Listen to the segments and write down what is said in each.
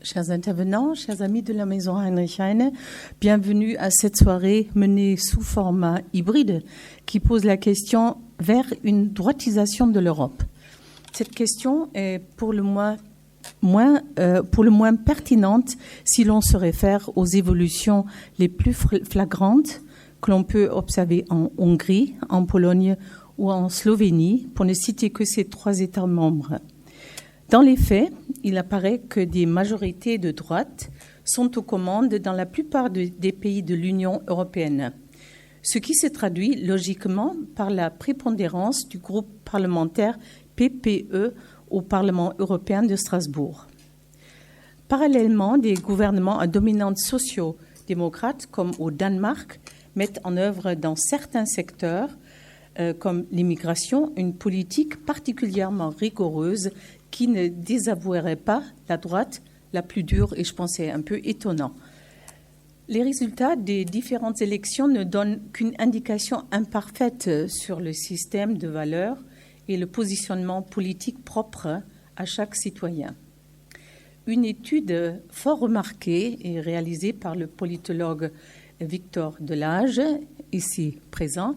Chers intervenants, chers amis de la Maison Heinrich Heine, bienvenue à cette soirée menée sous format hybride qui pose la question vers une droitisation de l'Europe. Cette question est pour le moins pertinente si l'on se réfère aux évolutions les plus flagrantes que l'on peut observer en Hongrie, en Pologne ou en Slovénie, pour ne citer que ces 3 États membres. Dans les faits, il apparaît que des majorités de droite sont aux commandes dans la plupart des pays de l'Union européenne, ce qui se traduit logiquement par la prépondérance du groupe parlementaire PPE au Parlement européen de Strasbourg. Parallèlement, des gouvernements à dominante socio-démocrate, comme au Danemark, mettent en œuvre dans certains secteurs, comme l'immigration, une politique particulièrement rigoureuse qui ne désavouerait pas la droite la plus dure, et je pense que c'est un peu étonnant. Les résultats des différentes élections ne donnent qu'une indication imparfaite sur le système de valeurs et le positionnement politique propre à chaque citoyen. Une étude fort remarquée et réalisée par le politologue Victor Delage, ici présent,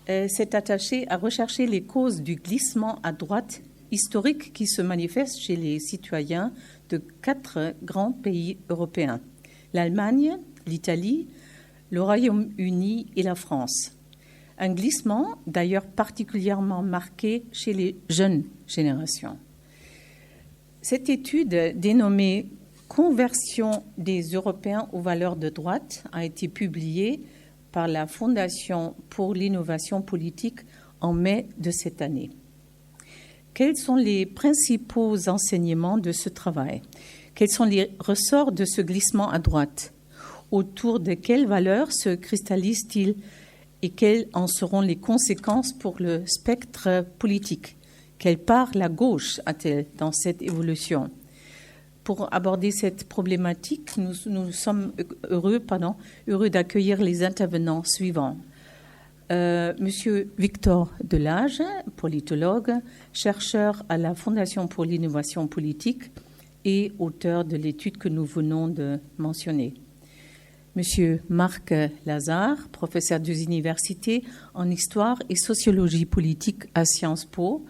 s'est attachée à rechercher les causes du glissement à droite historique qui se manifeste chez les citoyens de 4 grands pays européens, l'Allemagne, l'Italie, le Royaume-Uni et la France. Un glissement d'ailleurs particulièrement marqué chez les jeunes générations. Cette étude, dénommée « Conversion des Européens aux valeurs de droite », a été publiée par la Fondation pour l'innovation politique en mai de cette année. Quels sont les principaux enseignements de ce travail? Quels sont les ressorts de ce glissement à droite? Autour de quelles valeurs se cristallise-t-il et quelles en seront les conséquences pour le spectre politique? Quelle part la gauche a-t-elle dans cette évolution? Pour aborder cette problématique, nous sommes heureux d'accueillir les intervenants suivants. Monsieur Victor Delage, politologue, chercheur à la Fondation pour l'innovation politique et auteur de l'étude que nous venons de mentionner. Monsieur Marc Lazare, professeur des universités en histoire et sociologie politique à Sciences Po.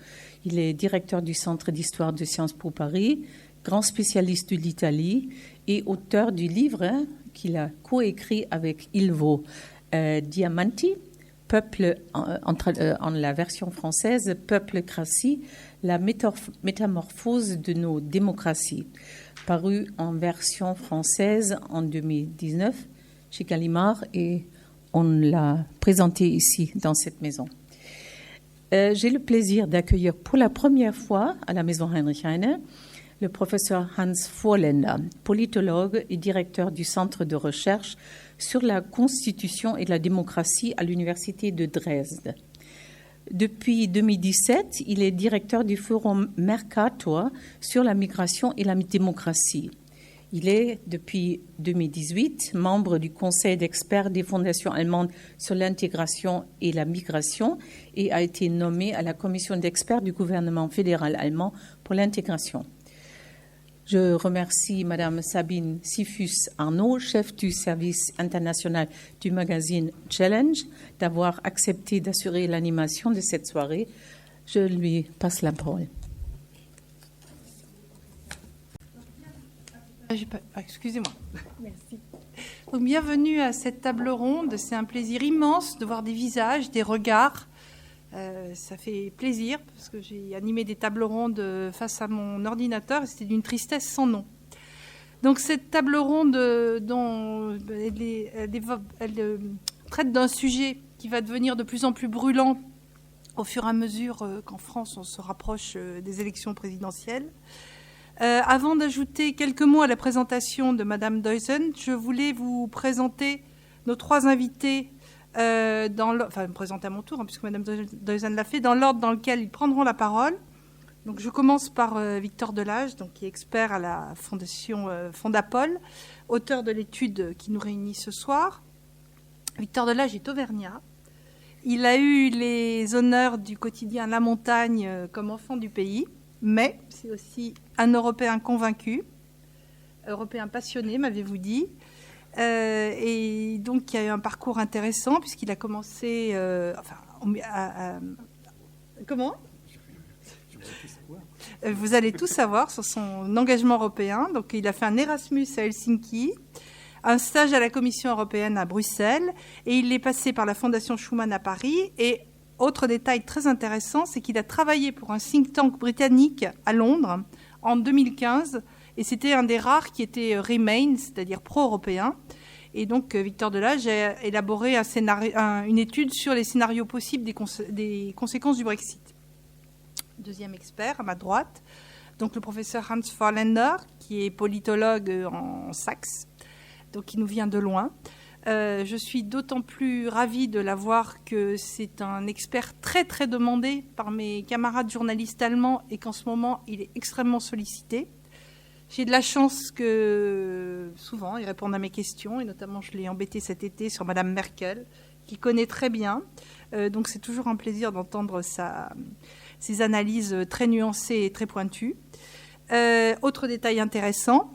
Il est directeur du Centre d'histoire de Sciences Po Paris, grand spécialiste de l'Italie et auteur du livre qu'il a coécrit avec Ilvo Diamanti, Peuple, en la version française, Peuplocratie, la métamorphose de nos démocraties, paru en version française en 2019 chez Gallimard et on l'a présenté ici dans cette maison. J'ai le plaisir d'accueillir pour la première fois à la Maison Heinrich Heine le professeur Hans Vorländer, politologue et directeur du Centre de recherche sur la Constitution et la démocratie à l'Université de Dresde. Depuis 2017, il est directeur du Forum Mercator sur la migration et la démocratie. Il est, depuis 2018, membre du Conseil d'experts des fondations allemandes sur l'intégration et la migration et a été nommé à la commission d'experts du gouvernement fédéral allemand pour l'intégration. Je remercie Madame Sabine Sifus-Arnaud, chef du service international du magazine Challenge, d'avoir accepté d'assurer l'animation de cette soirée. Je lui passe la parole. Excusez-moi. Merci. Donc, bienvenue à cette table ronde. C'est un plaisir immense de voir des visages, des regards. Ça fait plaisir parce que j'ai animé des tables rondes face à mon ordinateur et c'était d'une tristesse sans nom. Donc cette table ronde elle traite d'un sujet qui va devenir de plus en plus brûlant au fur et à mesure qu'en France on se rapproche des élections présidentielles. Avant d'ajouter quelques mots à la présentation de Madame Deusen, je voulais vous présenter nos 3 invités. Me présenter à mon tour, puisque Mme Deusen l'a fait, dans l'ordre dans lequel ils prendront la parole. Donc, je commence par Victor Delage, qui est expert à la Fondation Fondapol, auteur de l'étude qui nous réunit ce soir. Victor Delage est auvergnat. Il a eu les honneurs du quotidien La Montagne comme enfant du pays, mais c'est aussi un Européen convaincu. européen passionné, m'avez-vous dit. Et donc, il y a eu un parcours intéressant, puisqu'il a commencé... comment ? Vous allez tout savoir sur son engagement européen. Donc, il a fait un Erasmus à Helsinki, un stage à la Commission européenne à Bruxelles, et il est passé par la Fondation Schuman à Paris. Et autre détail très intéressant, c'est qu'il a travaillé pour un think tank britannique à Londres en 2015, et c'était un des rares qui était Remain, c'est-à-dire pro-européen. Et donc, Victor Delage a élaboré une étude sur les scénarios possibles des conséquences du Brexit. Deuxième expert, à ma droite, donc le professeur Hans Vorländer, qui est politologue en Saxe, donc qui nous vient de loin. Je suis d'autant plus ravie de l'avoir que c'est un expert très, très demandé par mes camarades journalistes allemands et qu'en ce moment, il est extrêmement sollicité. J'ai de la chance que, souvent, il réponde à mes questions, et notamment, je l'ai embêté cet été sur Madame Merkel, qu'il connaît très bien. Donc, c'est toujours un plaisir d'entendre ses analyses très nuancées et très pointues. Autre détail intéressant,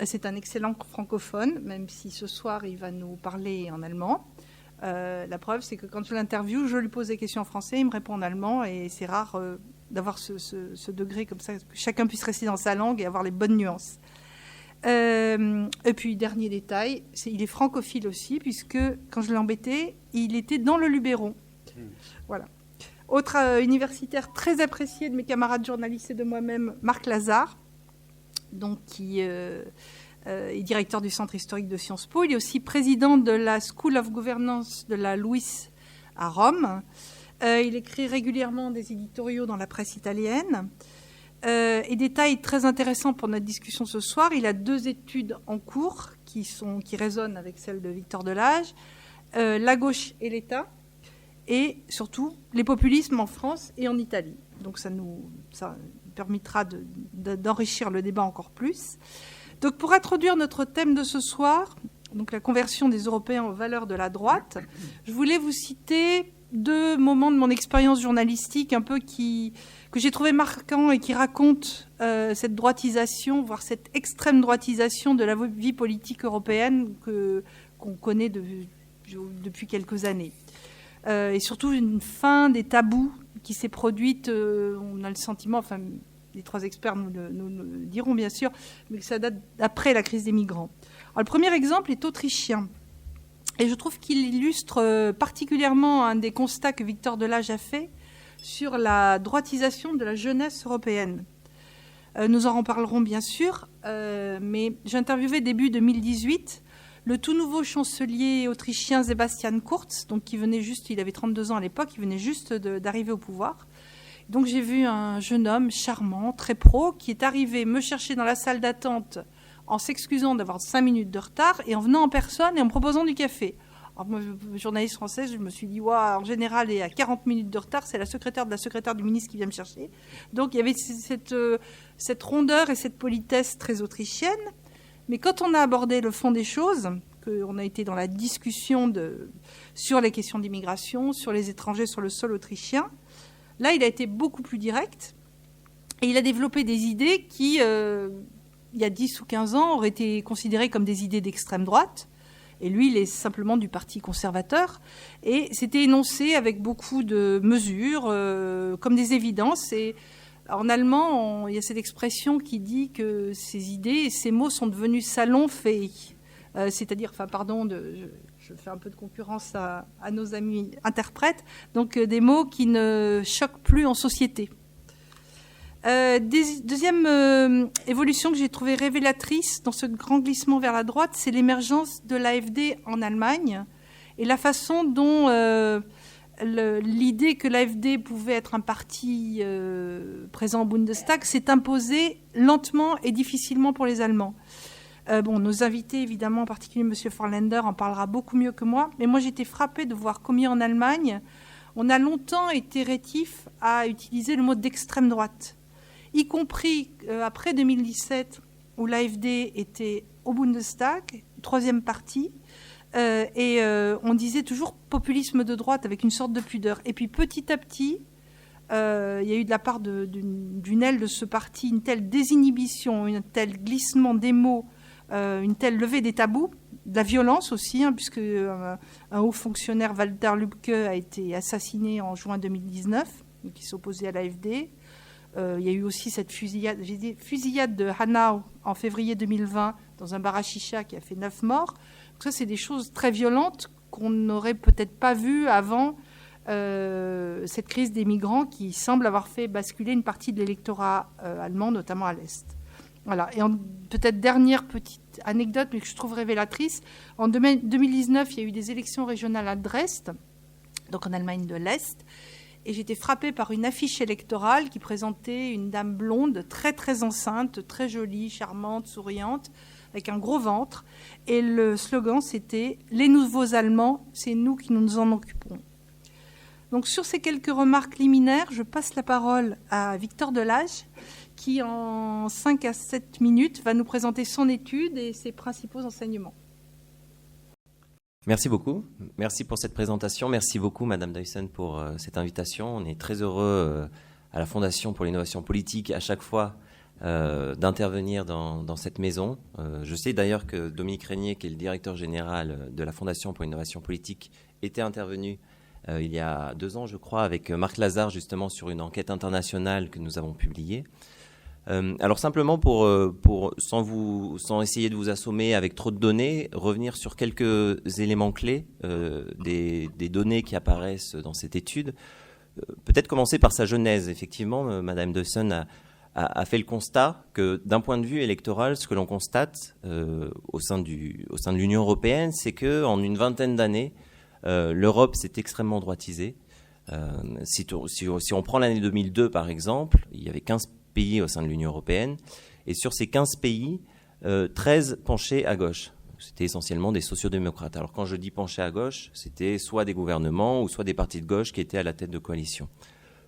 c'est un excellent francophone, même si ce soir, il va nous parler en allemand. La preuve, c'est que quand je l'interviewe, je lui pose des questions en français, il me répond en allemand, et c'est rare d'avoir ce degré comme ça, que chacun puisse rester dans sa langue et avoir les bonnes nuances. Et puis, dernier détail, il est francophile aussi, puisque quand je l'ai embêté, il était dans le Luberon. Voilà. Autre universitaire très apprécié de mes camarades journalistes et de moi-même, Marc Lazare, donc, qui est directeur du Centre historique de Sciences Po. Il est aussi président de la School of Governance de la LUISS à Rome. Il écrit régulièrement des éditoriaux dans la presse italienne. Et détail très intéressant pour notre discussion ce soir, il a 2 études en cours qui résonnent avec celles de Victor Delage, la gauche et l'État, et surtout les populismes en France et en Italie. Donc ça permettra d'enrichir le débat encore plus. Donc pour introduire notre thème de ce soir, donc la conversion des Européens aux valeurs de la droite, je voulais vous citer 2 moments de mon expérience journalistique un peu que j'ai trouvé marquants et qui racontent cette droitisation, voire cette extrême droitisation de la vie politique européenne qu'on connaît depuis quelques années. Et surtout une fin des tabous qui s'est produite, on a le sentiment, enfin les 3 experts nous le diront bien sûr, mais que ça date après la crise des migrants. Alors, le premier exemple est autrichien. Et je trouve qu'il illustre particulièrement un des constats que Victor Delage a fait sur la droitisation de la jeunesse européenne. Nous en reparlerons bien sûr, mais j'ai interviewé début 2018 le tout nouveau chancelier autrichien Sebastian Kurz, donc il avait 32 ans à l'époque, il venait juste d'arriver au pouvoir. Donc j'ai vu un jeune homme charmant, très pro, qui est arrivé me chercher dans la salle d'attente en s'excusant d'avoir 5 minutes de retard et en venant en personne et en me proposant du café. Alors moi, journaliste française, je me suis dit, en général, il y a 40 minutes de retard, c'est la secrétaire de la secrétaire du ministre qui vient me chercher. Donc il y avait cette rondeur et cette politesse très autrichienne. Mais quand on a abordé le fond des choses, qu'on a été dans la discussion sur les questions d'immigration, sur les étrangers sur le sol autrichien, là, il a été beaucoup plus direct et il a développé des idées qui, il y a 10 ou 15 ans, auraient été considérées comme des idées d'extrême droite. Et lui, il est simplement du Parti conservateur. Et c'était énoncé avec beaucoup de mesures, comme des évidences. Et en allemand, il y a cette expression qui dit que ces idées et ces mots sont devenus salonfähig. C'est-à-dire, je fais un peu de concurrence à nos amis interprètes, donc des mots qui ne choquent plus en société. Deuxième évolution que j'ai trouvée révélatrice dans ce grand glissement vers la droite, c'est l'émergence de l'AfD en Allemagne et la façon dont l'idée que l'AfD pouvait être un parti présent au Bundestag s'est imposée lentement et difficilement pour les Allemands. Nos invités, évidemment, en particulier M. Vorländer, en parlera beaucoup mieux que moi. Mais moi, j'étais frappée de voir combien en Allemagne, on a longtemps été rétif à utiliser le mot d'extrême droite, y compris après 2017, où l'AfD était au Bundestag, 3e parti, et on disait toujours populisme de droite avec une sorte de pudeur. Et puis petit à petit, il y a eu de la part d'une aile de ce parti une telle désinhibition, un tel glissement des mots une telle levée des tabous, de la violence aussi, puisque un haut fonctionnaire, Walter Lübcke, a été assassiné en juin 2019, qui s'opposait à l'AfD. Il y a eu aussi cette fusillade de Hanau en février 2020 dans un bar à chicha qui a fait 9 morts. Donc ça, c'est des choses très violentes qu'on n'aurait peut-être pas vues avant cette crise des migrants qui semble avoir fait basculer une partie de l'électorat allemand, notamment à l'Est. Voilà. Et peut-être dernière petite anecdote, mais que je trouve révélatrice. En 2019, il y a eu des élections régionales à Dresde, donc en Allemagne de l'Est. Et j'étais frappée par une affiche électorale qui présentait une dame blonde, très très enceinte, très jolie, charmante, souriante, avec un gros ventre. Et le slogan, c'était « Les nouveaux Allemands, c'est nous qui nous en occuperons ». Donc sur ces quelques remarques liminaires, je passe la parole à Victor Delage, qui en 5 à 7 minutes va nous présenter son étude et ses principaux enseignements. Merci beaucoup. Merci pour cette présentation. Merci beaucoup, Madame Duyssen, pour cette invitation. On est très heureux à la Fondation pour l'innovation politique à chaque fois d'intervenir dans cette maison. Je sais d'ailleurs que Dominique Régnier, qui est le directeur général de la Fondation pour l'innovation politique, était intervenu il y a 2 ans, je crois, avec Marc Lazare, justement, sur une enquête internationale que nous avons publiée. Alors simplement sans essayer de vous assommer avec trop de données, revenir sur quelques éléments clés des données qui apparaissent dans cette étude. Peut-être commencer par sa genèse. Effectivement, Madame Duyssen a fait le constat que d'un point de vue électoral, ce que l'on constate au sein de l'Union européenne, c'est qu'en une vingtaine d'années, l'Europe s'est extrêmement droitisée. Si on prend l'année 2002 par exemple, il y avait 15 pays au sein de l'Union européenne, et sur ces 15 pays, 13 penchaient à gauche. C'était essentiellement des sociodémocrates. Alors quand je dis pencher à gauche, c'était soit des gouvernements ou soit des partis de gauche qui étaient à la tête de coalition.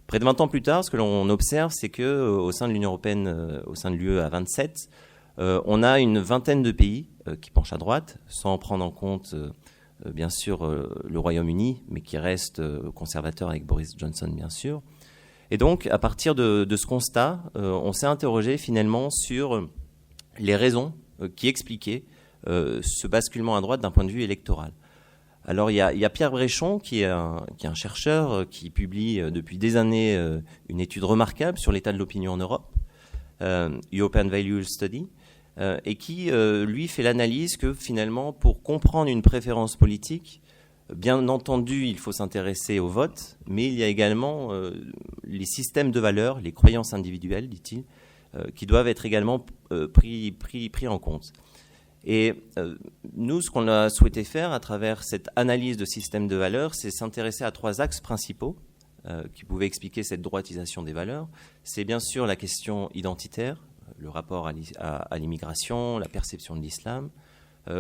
Près de 20 ans plus tard, ce que l'on observe, c'est qu'au sein de l'Union européenne, au sein de l'UE à 27, on a une vingtaine de pays qui penchent à droite, sans prendre en compte bien sûr le Royaume-Uni, mais qui reste conservateur avec Boris Johnson bien sûr. Et donc, à partir de ce constat, on s'est interrogé finalement sur les raisons qui expliquaient ce basculement à droite d'un point de vue électoral. Alors, il y a Pierre Bréchon, qui est un chercheur qui publie depuis des années une étude remarquable sur l'état de l'opinion en Europe, European Value Study, et qui, lui, fait l'analyse que finalement, pour comprendre une préférence politique, bien entendu, il faut s'intéresser au vote, mais il y a également les systèmes de valeurs, les croyances individuelles, dit-il, qui doivent être également pris en compte. Et nous, ce qu'on a souhaité faire à travers cette analyse de systèmes de valeurs, c'est s'intéresser à 3 axes principaux qui pouvaient expliquer cette droitisation des valeurs. C'est bien sûr la question identitaire, le rapport à l'immigration, la perception de l'islam,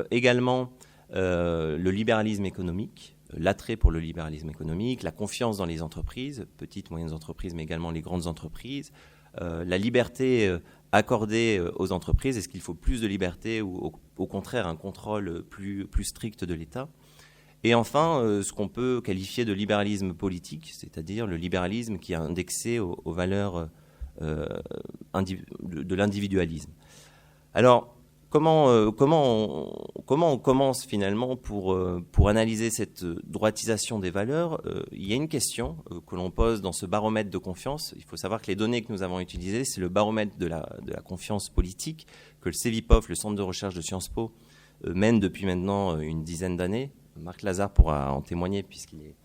également le libéralisme économique, l'attrait pour le libéralisme économique, la confiance dans les entreprises, petites, moyennes entreprises, mais également les grandes entreprises, la liberté accordée aux entreprises, est-ce qu'il faut plus de liberté ou au contraire un contrôle plus strict de l'État ? Et enfin, ce qu'on peut qualifier de libéralisme politique, c'est-à-dire le libéralisme qui est indexé aux valeurs de l'individualisme. Alors, comment on commence finalement pour analyser cette droitisation des valeurs ? Il y a une question que l'on pose dans ce baromètre de confiance. Il faut savoir que les données que nous avons utilisées, c'est le baromètre de la confiance politique que le CEVIPOF, le Centre de recherche de Sciences Po, mène depuis maintenant une dizaine d'années. Marc Lazare pourra en témoigner puisqu'il est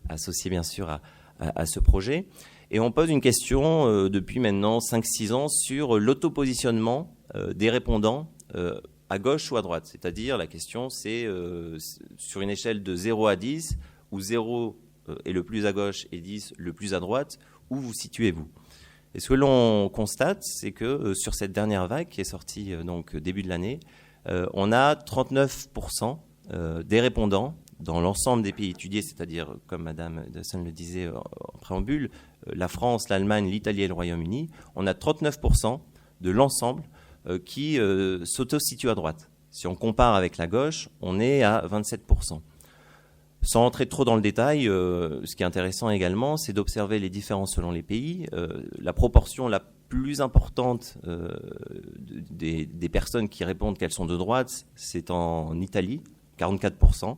associé bien sûr à ce projet. Et on pose une question depuis maintenant 5-6 ans sur l'autopositionnement des répondants à gauche ou à droite. C'est-à-dire, la question, c'est sur une échelle de 0 à 10, où 0 est le plus à gauche et 10 le plus à droite, où vous situez-vous ? Et ce que l'on constate, c'est que sur cette dernière vague qui est sortie donc début de l'année, on a 39% des répondants dans l'ensemble des pays étudiés, c'est-à-dire, comme Madame Duyssen le disait en préambule, la France, l'Allemagne, l'Italie et le Royaume-Uni, on a 39% de l'ensemble qui s'auto-situe à droite. Si on compare avec la gauche, on est à 27%. Sans entrer trop dans le détail, ce qui est intéressant également, c'est d'observer les différences selon les pays. La proportion la plus importante des personnes qui répondent qu'elles sont de droite, c'est en Italie, 44%.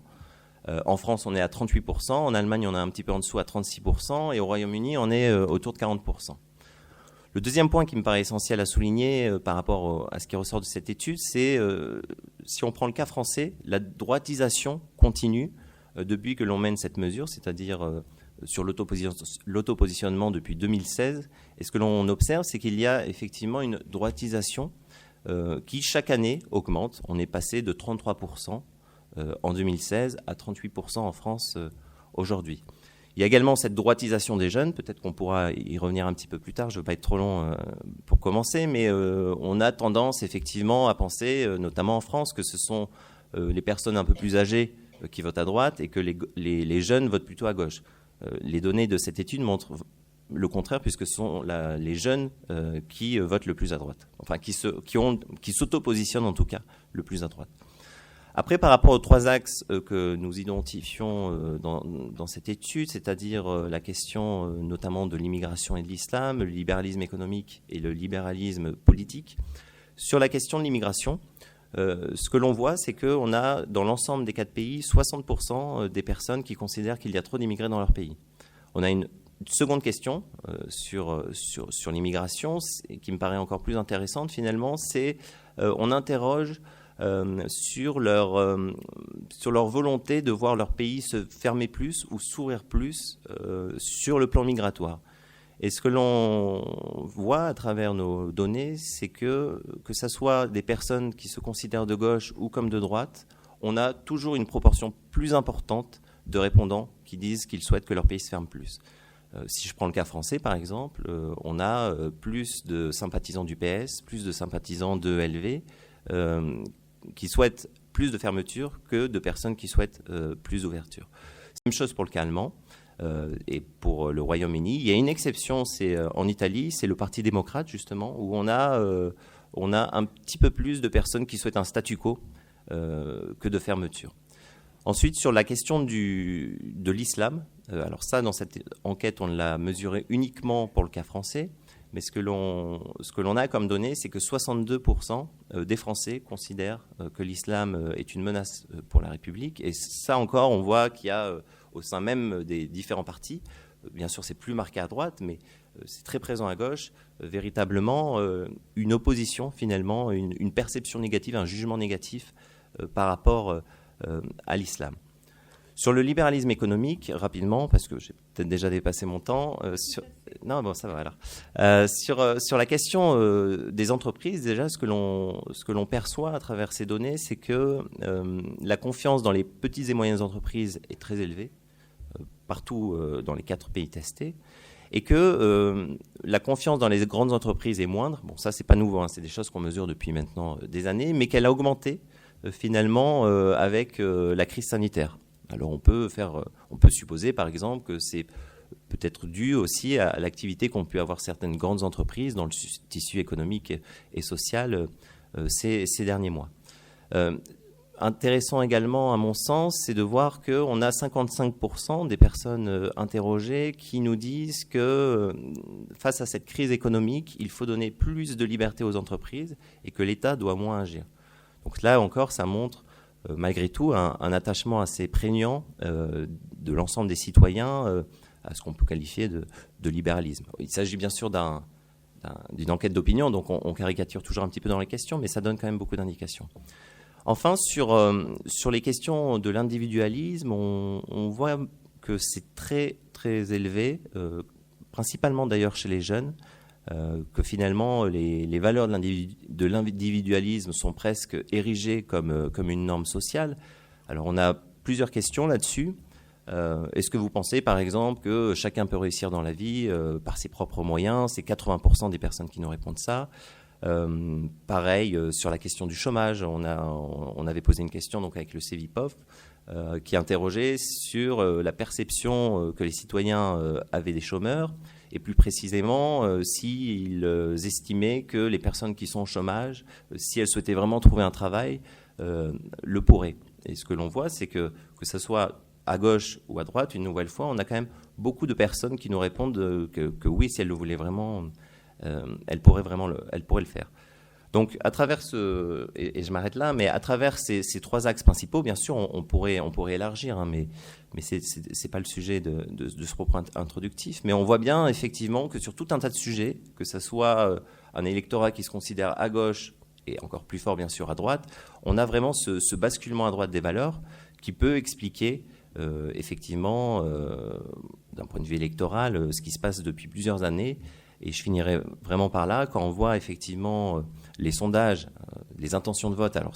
En France, on est à 38%. En Allemagne, on est un petit peu en dessous à 36%. Et au Royaume-Uni, on est autour de 40%. Le deuxième point qui me paraît essentiel à souligner par rapport à ce qui ressort de cette étude, c'est, si on prend le cas français, la droitisation continue depuis que l'on mène cette mesure, c'est-à-dire sur l'autopositionnement depuis 2016. Et ce que l'on observe, c'est qu'il y a effectivement une droitisation qui, chaque année, augmente. On est passé de 33% en 2016 à 38% en France aujourd'hui. Il y a également cette droitisation des jeunes, peut-être qu'on pourra y revenir un petit peu plus tard, je ne veux pas être trop long pour commencer, mais on a tendance effectivement à penser, notamment en France, que ce sont les personnes un peu plus âgées qui votent à droite et que les jeunes votent plutôt à gauche. Les données de cette étude montrent le contraire, puisque ce sont les jeunes qui votent le plus à droite, enfin qui s'auto-positionnent en tout cas le plus à droite. Après, par rapport aux trois axes que nous identifions dans cette étude, c'est-à-dire la question notamment de l'immigration et de l'islam, le libéralisme économique et le libéralisme politique, sur la question de l'immigration, ce que l'on voit, c'est qu'on a dans l'ensemble des 4 pays 60% des personnes qui considèrent qu'il y a trop d'immigrés dans leur pays. On a une seconde question sur l'immigration qui me paraît encore plus intéressante finalement, c'est on interroge sur leur volonté de voir leur pays se fermer plus ou s'ouvrir plus sur le plan migratoire. Et ce que l'on voit à travers nos données, c'est que ce soit des personnes qui se considèrent de gauche ou comme de droite, on a toujours une proportion plus importante de répondants qui disent qu'ils souhaitent que leur pays se ferme plus. Si je prends le cas français, par exemple, on a plus de sympathisants du PS, plus de sympathisants de LV, qui souhaitent plus de fermeture que de personnes qui souhaitent plus d'ouverture. C'est la même chose pour le cas allemand et pour le Royaume-Uni. Il y a une exception, c'est en Italie, c'est le Parti démocrate justement, où on a un petit peu plus de personnes qui souhaitent un statu quo que de fermeture. Ensuite, sur la question de l'islam, alors ça, dans cette enquête, on l'a mesuré uniquement pour le cas français. Mais ce que l'on a comme données, c'est que 62% des Français considèrent que l'islam est une menace pour la République. Et ça encore, on voit qu'il y a au sein même des différents partis, bien sûr c'est plus marqué à droite, mais c'est très présent à gauche, véritablement une opposition finalement, une perception négative, un jugement négatif par rapport à l'islam. Sur le libéralisme économique, rapidement, parce que j'ai peut-être déjà dépassé mon temps, non, bon, ça va alors. Sur la question des entreprises, déjà, ce que l'on perçoit à travers ces données, c'est que la confiance dans les petites et moyennes entreprises est très élevée, partout dans les 4 pays testés, et que la confiance dans les grandes entreprises est moindre. Bon, ça, c'est pas nouveau, hein, c'est des choses qu'on mesure depuis maintenant des années, mais qu'elle a augmenté finalement avec la crise sanitaire. Alors on peut supposer par exemple que c'est peut-être dû aussi à l'activité qu'ont pu avoir certaines grandes entreprises dans le tissu économique et social ces derniers mois. Intéressant également à mon sens, c'est de voir qu'on a 55% des personnes interrogées qui nous disent que face à cette crise économique, il faut donner plus de liberté aux entreprises et que l'État doit moins agir. Donc là encore, ça montre malgré tout un attachement assez prégnant de l'ensemble des citoyens à ce qu'on peut qualifier de libéralisme. Il s'agit bien sûr d'une enquête d'opinion, donc on caricature toujours un petit peu dans les questions, mais ça donne quand même beaucoup d'indications. Enfin, sur les questions de l'individualisme, on voit que c'est très, très élevé, principalement d'ailleurs chez les jeunes, que finalement les valeurs de l'individualisme sont presque érigées comme une norme sociale. Alors on a plusieurs questions là-dessus. Est-ce que vous pensez par exemple que chacun peut réussir dans la vie par ses propres moyens? C'est 80% des personnes qui nous répondent ça. Pareil sur la question du chômage, on avait posé une question donc avec le Cevipof qui interrogeait sur la perception que les citoyens avaient des chômeurs. Et plus précisément, s'ils estimaient que les personnes qui sont au chômage, si elles souhaitaient vraiment trouver un travail, le pourraient. Et ce que l'on voit, c'est que ce soit à gauche ou à droite, une nouvelle fois, on a quand même beaucoup de personnes qui nous répondent que oui, si elles le voulaient vraiment, elle pourrait le faire. Donc, à travers et je m'arrête là, mais à travers ces 3 axes principaux, bien sûr, on pourrait élargir, hein, mais c'est pas le sujet de ce propos introductif. Mais on voit bien, effectivement, que sur tout un tas de sujets, que ce soit un électorat qui se considère à gauche, et encore plus fort, bien sûr, à droite, on a vraiment ce basculement à droite des valeurs qui peut expliquer, effectivement, d'un point de vue électoral, ce qui se passe depuis plusieurs années. Et je finirai vraiment par là, quand on voit effectivement les sondages, les intentions de vote. Alors,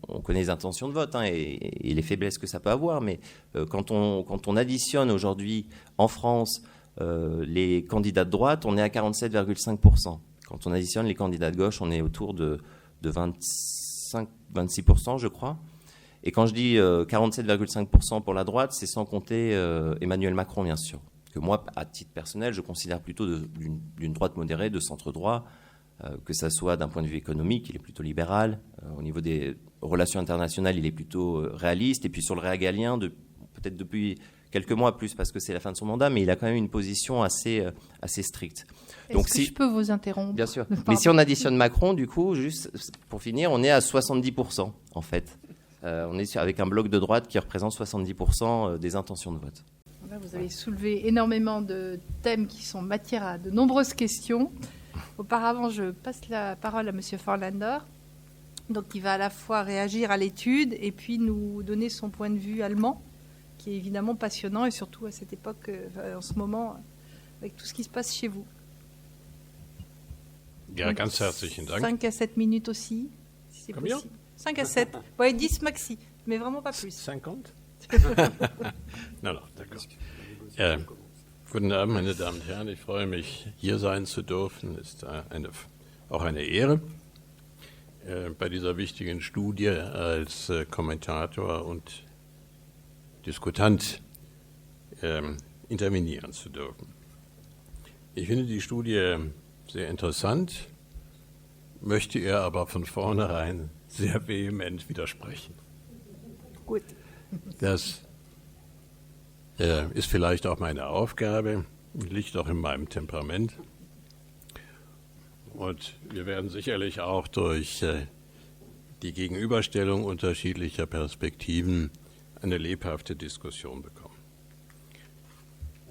on connaît les intentions de vote, hein, et les faiblesses que ça peut avoir, mais quand on additionne aujourd'hui en France les candidats de droite, on est à 47,5%. Quand on additionne les candidats de gauche, on est autour de 26%, je crois. Et quand je dis 47,5% pour la droite, c'est sans compter Emmanuel Macron, bien sûr, que moi, à titre personnel, je considère plutôt d'une droite modérée, de centre-droit, que ça soit d'un point de vue économique, il est plutôt libéral. Au niveau des relations internationales, il est plutôt réaliste. Et puis sur le régalien, peut-être depuis quelques mois plus, parce que c'est la fin de son mandat, mais il a quand même une position assez stricte. Est-ce que je peux vous interrompre ? Bien sûr. Mais si on additionne Macron, du coup, juste pour finir, on est à 70%, en fait. On est avec un bloc de droite qui représente 70% des intentions de vote. Là, vous avez soulevé énormément de thèmes qui sont matière à de nombreuses questions. Auparavant, je passe la parole à M. Forlander, donc qui va à la fois réagir à l'étude et puis nous donner son point de vue allemand, qui est évidemment passionnant, et surtout à cette époque, en ce moment, avec tout ce qui se passe chez vous. Ja, ganz herzlichen Dank. 5 à 7 minutes aussi, si c'est Combien possible. 5 à 7. Ouais, 10 maxi, mais vraiment pas plus. 50? Na, d'accord. Guten Abend, meine Damen und Herren. Ich freue mich, hier sein zu dürfen. Ist auch eine Ehre, bei dieser wichtigen Studie als Kommentator und Diskutant intervenieren zu dürfen. Ich finde die Studie sehr interessant, möchte ihr aber von vornherein sehr vehement widersprechen. Gut. Das ist vielleicht auch meine Aufgabe, liegt auch in meinem Temperament. Und wir werden sicherlich auch durch die Gegenüberstellung unterschiedlicher Perspektiven eine lebhafte Diskussion bekommen.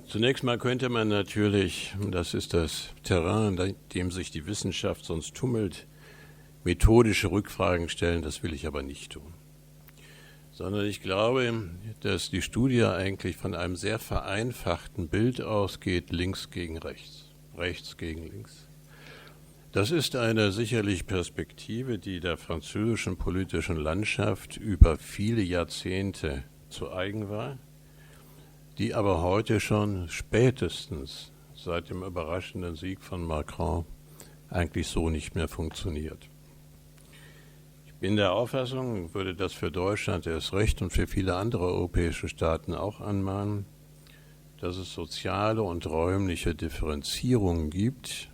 Zunächst mal könnte man natürlich, das ist das Terrain, in dem sich die Wissenschaft sonst tummelt, methodische Rückfragen stellen, das will ich aber nicht tun. Sondern ich glaube, dass die Studie eigentlich von einem sehr vereinfachten Bild ausgeht, links gegen rechts, rechts gegen links. Das ist eine sicherlich Perspektive, die der französischen politischen Landschaft über viele Jahrzehnte zu eigen war, die aber heute schon spätestens seit dem überraschenden Sieg von Macron eigentlich so nicht mehr funktioniert. Ich bin der Auffassung, würde das für Deutschland erst recht und für viele andere europäische Staaten auch anmahnen, dass es soziale und räumliche Differenzierungen gibt,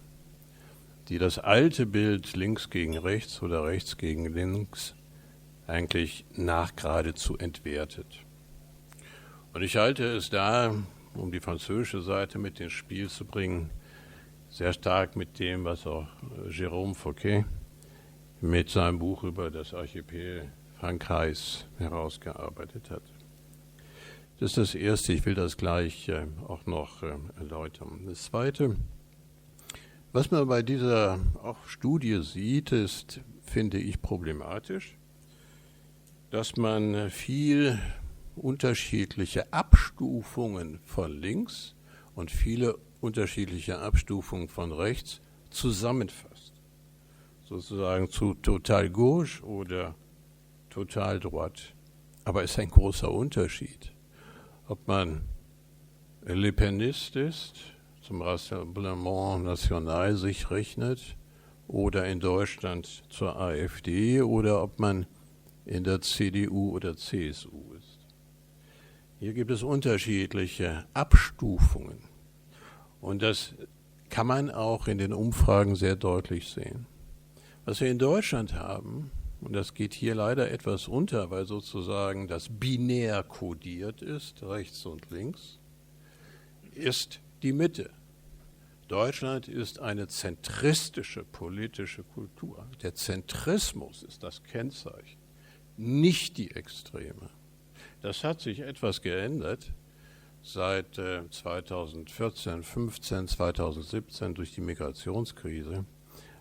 die das alte Bild links gegen rechts oder rechts gegen links eigentlich nachgeradezu entwertet. Und ich halte es da, um die französische Seite mit ins Spiel zu bringen, sehr stark mit dem, was auch Jérôme Fouquet mit seinem Buch über das Archipel Frankreichs herausgearbeitet hat. Das ist das Erste, ich will das gleich auch noch erläutern. Das Zweite, was man bei dieser auch Studie sieht, ist, finde ich, problematisch, dass man viel unterschiedliche Abstufungen von links und viele unterschiedliche Abstufungen von rechts zusammenfasst. Sozusagen zu total gauche oder total droite. Aber es ist ein großer Unterschied, ob man Le Penist ist, zum Rassemblement National sich rechnet oder in Deutschland zur AfD oder ob man in der CDU oder CSU ist. Hier gibt es unterschiedliche Abstufungen und das kann man auch in den Umfragen sehr deutlich sehen. Was wir in Deutschland haben, und das geht hier leider etwas unter, weil sozusagen das binär kodiert ist, rechts und links, ist die Mitte. Deutschland ist eine zentristische politische Kultur. Der Zentrismus ist das Kennzeichen, nicht die Extreme. Das hat sich etwas geändert seit 2014, 15, 2017 durch die Migrationskrise,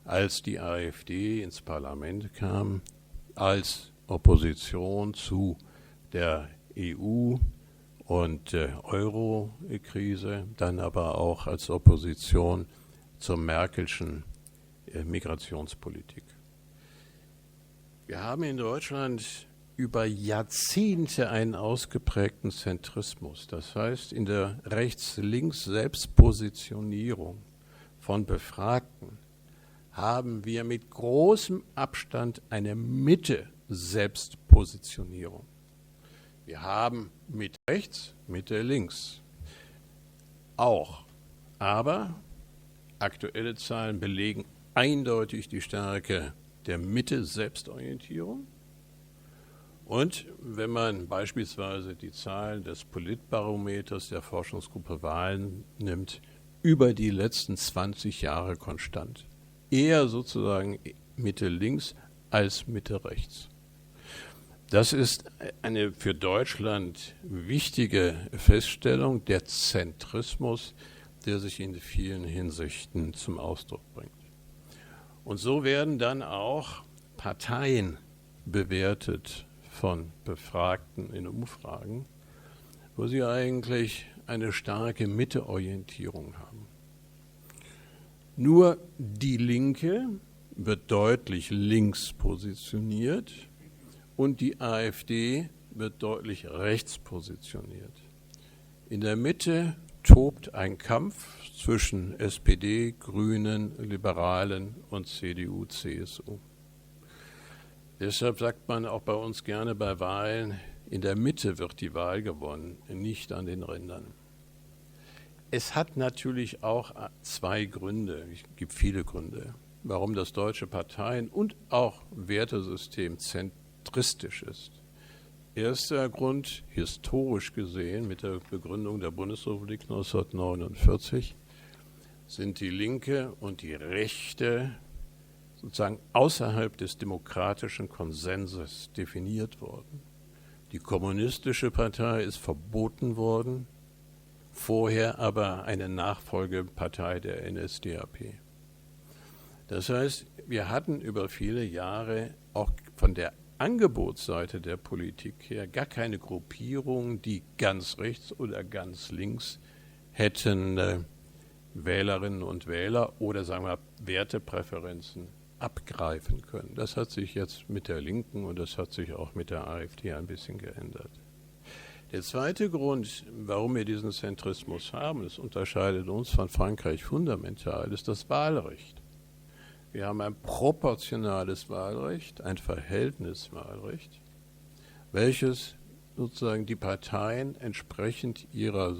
als die AfD ins Parlament kam, als Opposition zu der EU- und Euro-Krise, dann aber auch als Opposition zur Merkelschen Migrationspolitik. Wir haben in Deutschland über Jahrzehnte einen ausgeprägten Zentrismus, das heißt in der Rechts-Links-Selbstpositionierung von Befragten haben wir mit großem Abstand eine Mitte-Selbstpositionierung. Wir haben Mitte rechts, Mitte links auch, aber aktuelle Zahlen belegen eindeutig die Stärke der Mitte-Selbstorientierung. Und wenn man beispielsweise die Zahlen des Politbarometers der Forschungsgruppe Wahlen nimmt, über die letzten 20 Jahre konstant. Eher sozusagen Mitte links als Mitte rechts. Das ist eine für Deutschland wichtige Feststellung, der Zentrismus, der sich in vielen Hinsichten zum Ausdruck bringt. Und so werden dann auch Parteien bewertet von Befragten in Umfragen, wo sie eigentlich eine starke Mitteorientierung haben. Nur die Linke wird deutlich links positioniert und die AfD wird deutlich rechts positioniert. In der Mitte tobt ein Kampf zwischen SPD, Grünen, Liberalen und CDU, CSU. Deshalb sagt man auch bei uns gerne bei Wahlen, in der Mitte wird die Wahl gewonnen, nicht an den Rändern. Es hat natürlich auch zwei Gründe, es gibt viele Gründe, warum das deutsche Parteien- und auch Wertesystem zentristisch ist. Erster Grund, historisch gesehen, mit der Begründung der Bundesrepublik 1949, sind die Linke und die Rechte sozusagen außerhalb des demokratischen Konsenses definiert worden. Die kommunistische Partei ist verboten worden, vorher aber eine Nachfolgepartei der NSDAP. Das heißt, wir hatten über viele Jahre auch von der Angebotsseite der Politik her gar keine Gruppierung, die ganz rechts oder ganz links hätten Wählerinnen und Wähler oder sagen wir Wertepräferenzen abgreifen können. Das hat sich jetzt mit der Linken und das hat sich auch mit der AfD ein bisschen geändert. Der zweite Grund, warum wir diesen Zentrismus haben, das unterscheidet uns von Frankreich fundamental, ist das Wahlrecht. Wir haben ein proportionales Wahlrecht, ein Verhältniswahlrecht, welches sozusagen die Parteien entsprechend ihrer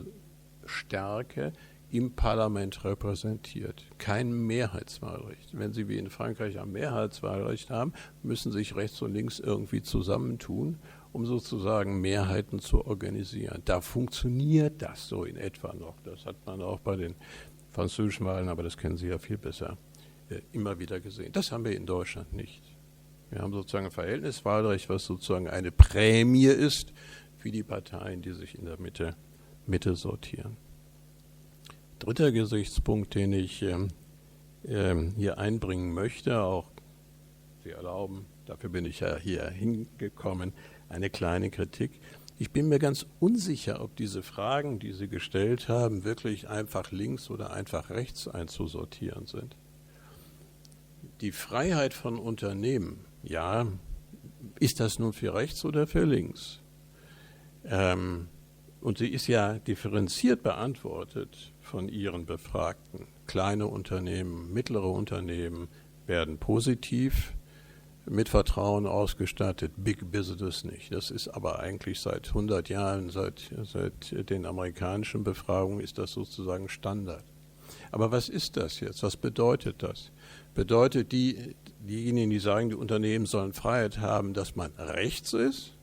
Stärke im Parlament repräsentiert. Kein Mehrheitswahlrecht. Wenn Sie wie in Frankreich ein Mehrheitswahlrecht haben, müssen sich rechts und links irgendwie zusammentun, um sozusagen Mehrheiten zu organisieren. Da funktioniert das so in etwa noch. Das hat man auch bei den französischen Wahlen, aber das kennen Sie ja viel besser, immer wieder gesehen. Das haben wir in Deutschland nicht. Wir haben sozusagen ein Verhältniswahlrecht, was sozusagen eine Prämie ist für die Parteien, die sich in der Mitte sortieren. Dritter Gesichtspunkt, den ich hier einbringen möchte, auch Sie erlauben, dafür bin ich ja hier hingekommen, eine kleine Kritik. Ich bin mir ganz unsicher, ob diese Fragen, die Sie gestellt haben, wirklich einfach links oder einfach rechts einzusortieren sind. Die Freiheit von Unternehmen, ja, ist das nun für rechts oder für links? Und sie ist ja differenziert beantwortet von Ihren Befragten. Kleine Unternehmen, mittlere Unternehmen werden positiv mit Vertrauen ausgestattet, Big Business nicht. Das ist aber eigentlich seit 100 Jahren, seit den amerikanischen Befragungen ist das sozusagen Standard. Aber was ist das jetzt? Was bedeutet das? Bedeutet diejenigen, die sagen, die Unternehmen sollen Freiheit haben, dass man rechts ist?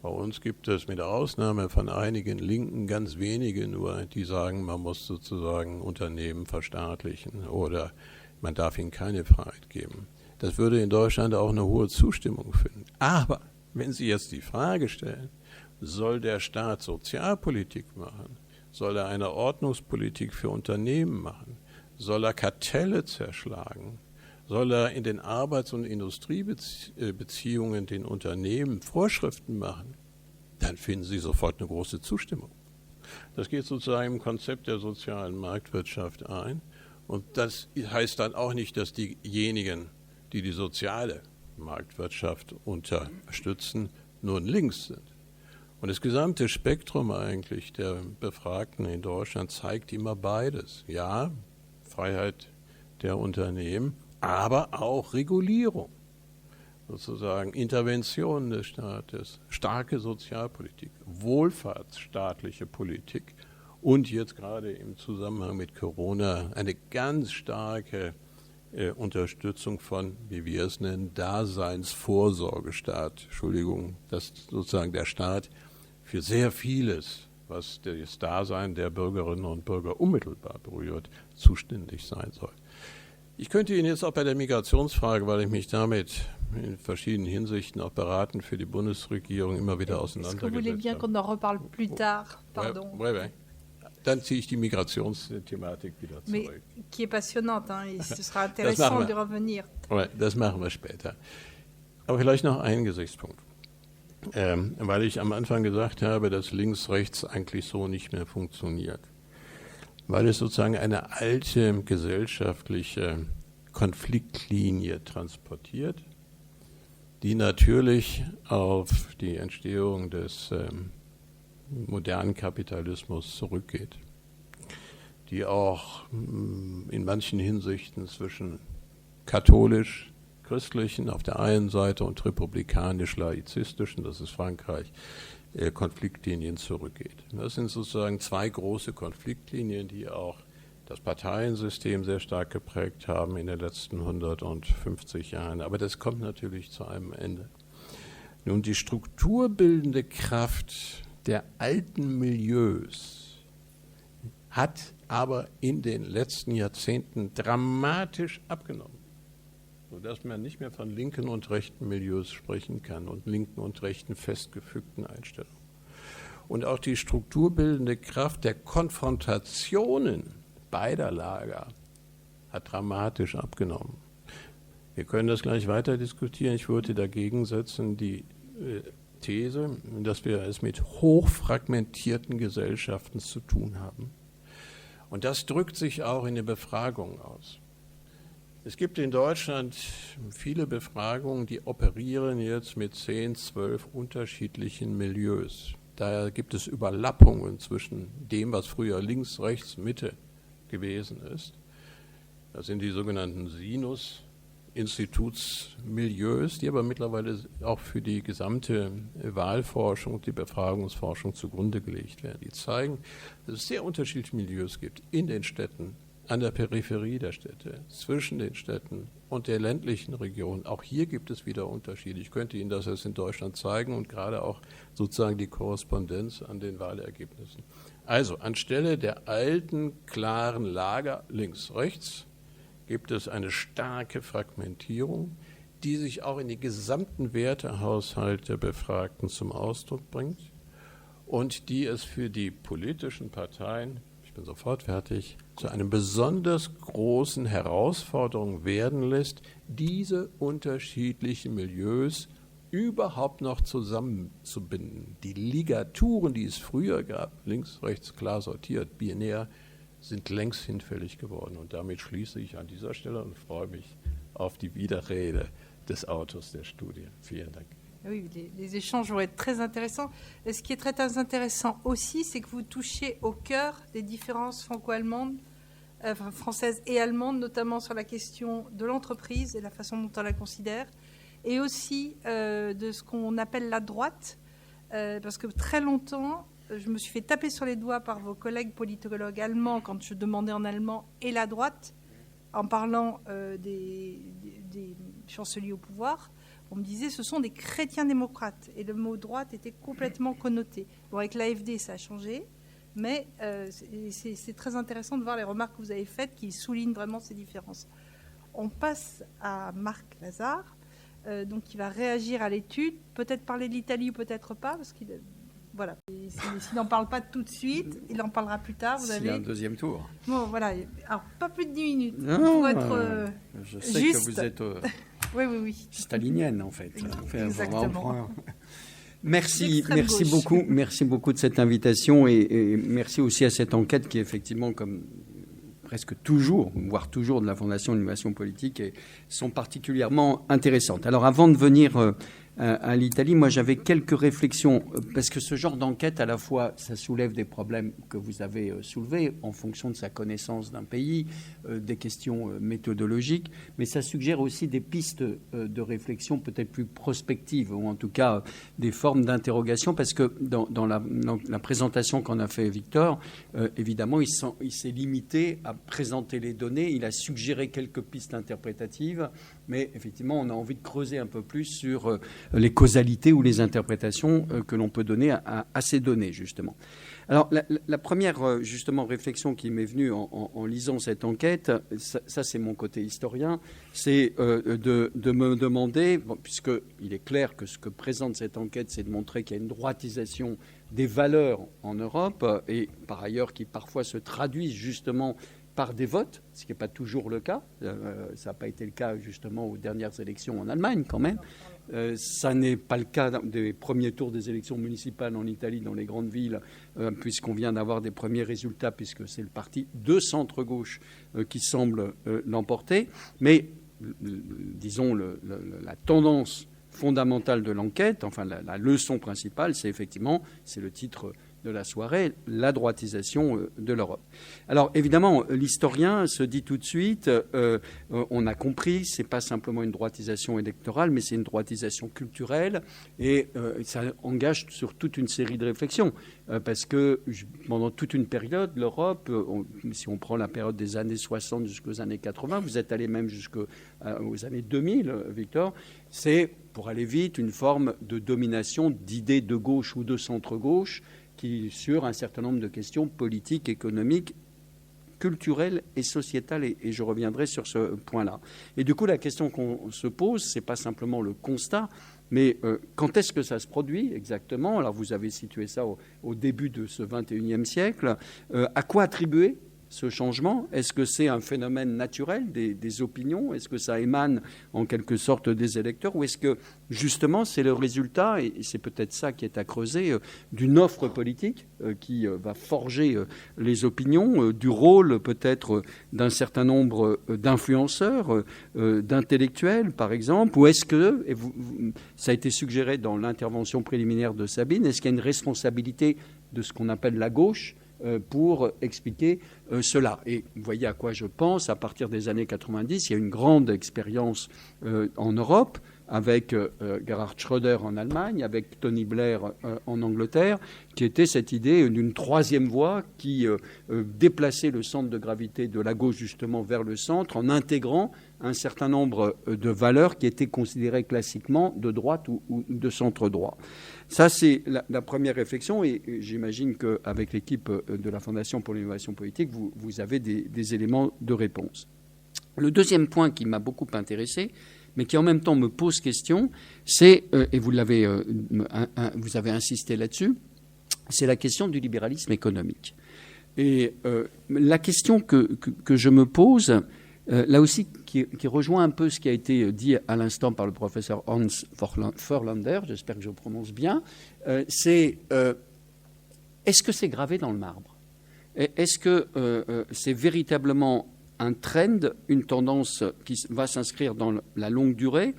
Bei uns gibt es mit Ausnahme von einigen Linken ganz wenige nur, die sagen, man muss sozusagen Unternehmen verstaatlichen oder man darf ihnen keine Freiheit geben. Das würde in Deutschland auch eine hohe Zustimmung finden. Aber wenn Sie jetzt die Frage stellen, soll der Staat Sozialpolitik machen? Soll er eine Ordnungspolitik für Unternehmen machen? Soll er Kartelle zerschlagen? Soll er in den Arbeits- und Industriebeziehungen den Unternehmen Vorschriften machen? Dann finden Sie sofort eine große Zustimmung. Das geht sozusagen im Konzept der sozialen Marktwirtschaft ein. Und das heißt dann auch nicht, dass diejenigen, die die soziale Marktwirtschaft unterstützen, nun links sind. Und das gesamte Spektrum eigentlich der Befragten in Deutschland zeigt immer beides. Ja, Freiheit der Unternehmen, aber auch Regulierung, sozusagen Intervention des Staates, starke Sozialpolitik, wohlfahrtsstaatliche Politik und jetzt gerade im Zusammenhang mit Corona eine ganz starke Unterstützung von, wie wir es nennen, Daseinsvorsorgestaat. Entschuldigung, dass sozusagen der Staat für sehr vieles, was das Dasein der Bürgerinnen und Bürger unmittelbar berührt, zuständig sein soll. Ich könnte Ihnen jetzt auch bei der Migrationsfrage, weil ich mich damit in verschiedenen Hinsichten auch beratend für die Bundesregierung immer wieder auseinandergesetzt habe. Dann ziehe ich die Migrationsthematik wieder zurück. Qui est passionnante, hein, et ce sera intéressant de revenir. Das machen wir später. Aber vielleicht noch einen Gesichtspunkt. Weil ich am Anfang gesagt habe, dass links-rechts eigentlich so nicht mehr funktioniert. Weil es sozusagen eine alte gesellschaftliche Konfliktlinie transportiert, die natürlich auf die Entstehung des modernen Kapitalismus zurückgeht, die auch in manchen Hinsichten zwischen katholisch-christlichen auf der einen Seite und republikanisch-laizistischen, das ist Frankreich, Konfliktlinien zurückgeht. Das sind sozusagen zwei große Konfliktlinien, die auch das Parteiensystem sehr stark geprägt haben in den letzten 150 Jahren. Aber das kommt natürlich zu einem Ende. Nun, die strukturbildende Kraft der alten Milieus hat aber in den letzten Jahrzehnten dramatisch abgenommen, sodass man nicht mehr von linken und rechten Milieus sprechen kann und linken und rechten festgefügten Einstellungen. Und auch die strukturbildende Kraft der Konfrontationen beider Lager hat dramatisch abgenommen. Wir können das gleich weiter diskutieren. Ich würde dagegen setzen, die These, dass wir es mit hochfragmentierten Gesellschaften zu tun haben. Und das drückt sich auch in den Befragungen aus. Es gibt in Deutschland viele Befragungen, die operieren jetzt mit 10, 12 unterschiedlichen Milieus. Daher gibt es Überlappungen zwischen dem, was früher links, rechts, Mitte gewesen ist. Das sind die sogenannten Sinus-Institutsmilieus, die aber mittlerweile auch für die gesamte Wahlforschung, die Befragungsforschung zugrunde gelegt werden. Die zeigen, dass es sehr unterschiedliche Milieus gibt in den Städten, an der Peripherie der Städte, zwischen den Städten und der ländlichen Region. Auch hier gibt es wieder Unterschiede. Ich könnte Ihnen das jetzt in Deutschland zeigen und gerade auch sozusagen die Korrespondenz an den Wahlergebnissen. Also anstelle der alten, klaren Lager links-rechts gibt es eine starke Fragmentierung, die sich auch in den gesamten Wertehaushalt der Befragten zum Ausdruck bringt und die es für die politischen Parteien, ich bin sofort fertig, zu einer besonders großen Herausforderung werden lässt, diese unterschiedlichen Milieus überhaupt noch zusammenzubinden. Die Ligaturen, die es früher gab, links, rechts, klar sortiert, binär, sind längst hinfällig geworden. Und damit schließe ich an dieser Stelle und freue mich auf die Widerrede des Autors der Studie. Vielen Dank. Oui, les échanges vont être très intéressants. Et ce qui est très intéressant aussi, c'est que vous touchez au cœur des différences franco-allemandes, françaises et allemandes, notamment sur la question de l'entreprise et la façon dont on la considère, et aussi de ce qu'on appelle la droite, parce que très longtemps, je me suis fait taper sur les doigts par vos collègues politologues allemands quand je demandais en allemand « et la droite ?» en parlant des chanceliers au pouvoir, on me disait ce sont des chrétiens démocrates. Et le mot droite était complètement connoté. Bon, avec l'AFD, ça a changé. Mais c'est très intéressant de voir les remarques que vous avez faites qui soulignent vraiment ces différences. On passe à Marc Lazare, donc qui va réagir à l'étude, peut-être parler de l'Italie ou peut-être pas, parce qu'il voilà. S'il n'en parle pas tout de suite, il en parlera plus tard. S'il y a un deuxième tour. Bon, voilà. Alors, pas plus de 10 minutes. Non, pour être je sais juste. que vous êtes oui. stalinienne, en fait. Exactement. Merci beaucoup de cette invitation et merci aussi à cette enquête qui est effectivement, comme presque toujours, voire toujours de la Fondation d'Innovation Politique, et sont particulièrement intéressantes. Alors avant de venir à l'Italie, moi j'avais quelques réflexions, parce que ce genre d'enquête, à la fois, ça soulève des problèmes que vous avez soulevés en fonction de sa connaissance d'un pays, des questions méthodologiques, mais ça suggère aussi des pistes de réflexion peut-être plus prospectives, ou en tout cas des formes d'interrogation, parce que dans la présentation qu'en a fait Victor, évidemment, il s'est limité à présenter les données, il a suggéré quelques pistes interprétatives, mais effectivement, on a envie de creuser un peu plus sur les causalités ou les interprétations que l'on peut donner à ces données, justement. Alors, la première, justement, réflexion qui m'est venue en lisant cette enquête, ça c'est mon côté historien, c'est de me demander, puisqu'il est clair que ce que présente cette enquête, c'est de montrer qu'il y a une droitisation des valeurs en Europe, et par ailleurs qui parfois se traduisent justement par des votes, ce qui n'est pas toujours le cas. Ça n'a pas été le cas justement aux dernières élections en Allemagne quand même. Ça n'est pas le cas des premiers tours des élections municipales en Italie dans les grandes villes, puisqu'on vient d'avoir des premiers résultats, puisque c'est le parti de centre-gauche qui semble l'emporter. Mais disons la tendance fondamentale de l'enquête, enfin la leçon principale, c'est effectivement, c'est le titre de la soirée, la droitisation de l'Europe. Alors évidemment, l'historien se dit tout de suite, on a compris, c'est pas simplement une droitisation électorale, mais c'est une droitisation culturelle, et ça engage sur toute une série de réflexions, parce que pendant toute une période, l'Europe, si on prend la période des années 60 jusqu'aux années 80, vous êtes allé même jusqu'aux années 2000, Victor, c'est, pour aller vite, une forme de domination d'idées de gauche ou de centre-gauche, sur un certain nombre de questions politiques, économiques, culturelles et sociétales, et je reviendrai sur ce point-là. Et du coup, la question qu'on se pose, ce n'est pas simplement le constat, mais quand est-ce que ça se produit exactement? Alors vous avez situé ça au début de ce XXIe siècle. À quoi attribuer ce changement? Est-ce que c'est un phénomène naturel des opinions? Est-ce que ça émane en quelque sorte des électeurs? Ou est-ce que justement c'est le résultat, et c'est peut-être ça qui est à creuser, d'une offre politique qui va forger les opinions, du rôle peut-être d'un certain nombre d'influenceurs, d'intellectuels par exemple? Ou est-ce que, et ça a été suggéré dans l'intervention préliminaire de Sabine, est-ce qu'il y a une responsabilité de ce qu'on appelle la gauche pour expliquer cela? Et vous voyez à quoi je pense. À partir des années 90, il y a une grande expérience en Europe, avec Gerhard Schröder en Allemagne, avec Tony Blair en Angleterre, qui était cette idée d'une troisième voie qui déplaçait le centre de gravité de la gauche justement vers le centre, en intégrant un certain nombre de valeurs qui étaient considérées classiquement de droite ou de centre-droit. Ça, c'est la première réflexion, et j'imagine qu'avec l'équipe de la Fondation pour l'innovation politique, vous avez des éléments de réponse. Le deuxième point qui m'a beaucoup intéressé, mais qui en même temps me pose question, c'est, et vous avez insisté là-dessus, c'est la question du libéralisme économique. Et la question que je me pose, là aussi, qui rejoint un peu ce qui a été dit à l'instant par le professeur Hans Förlander, j'espère que je prononce bien, c'est est-ce que c'est gravé dans le marbre? Est-ce que c'est véritablement un trend, une tendance qui va s'inscrire dans la longue durée,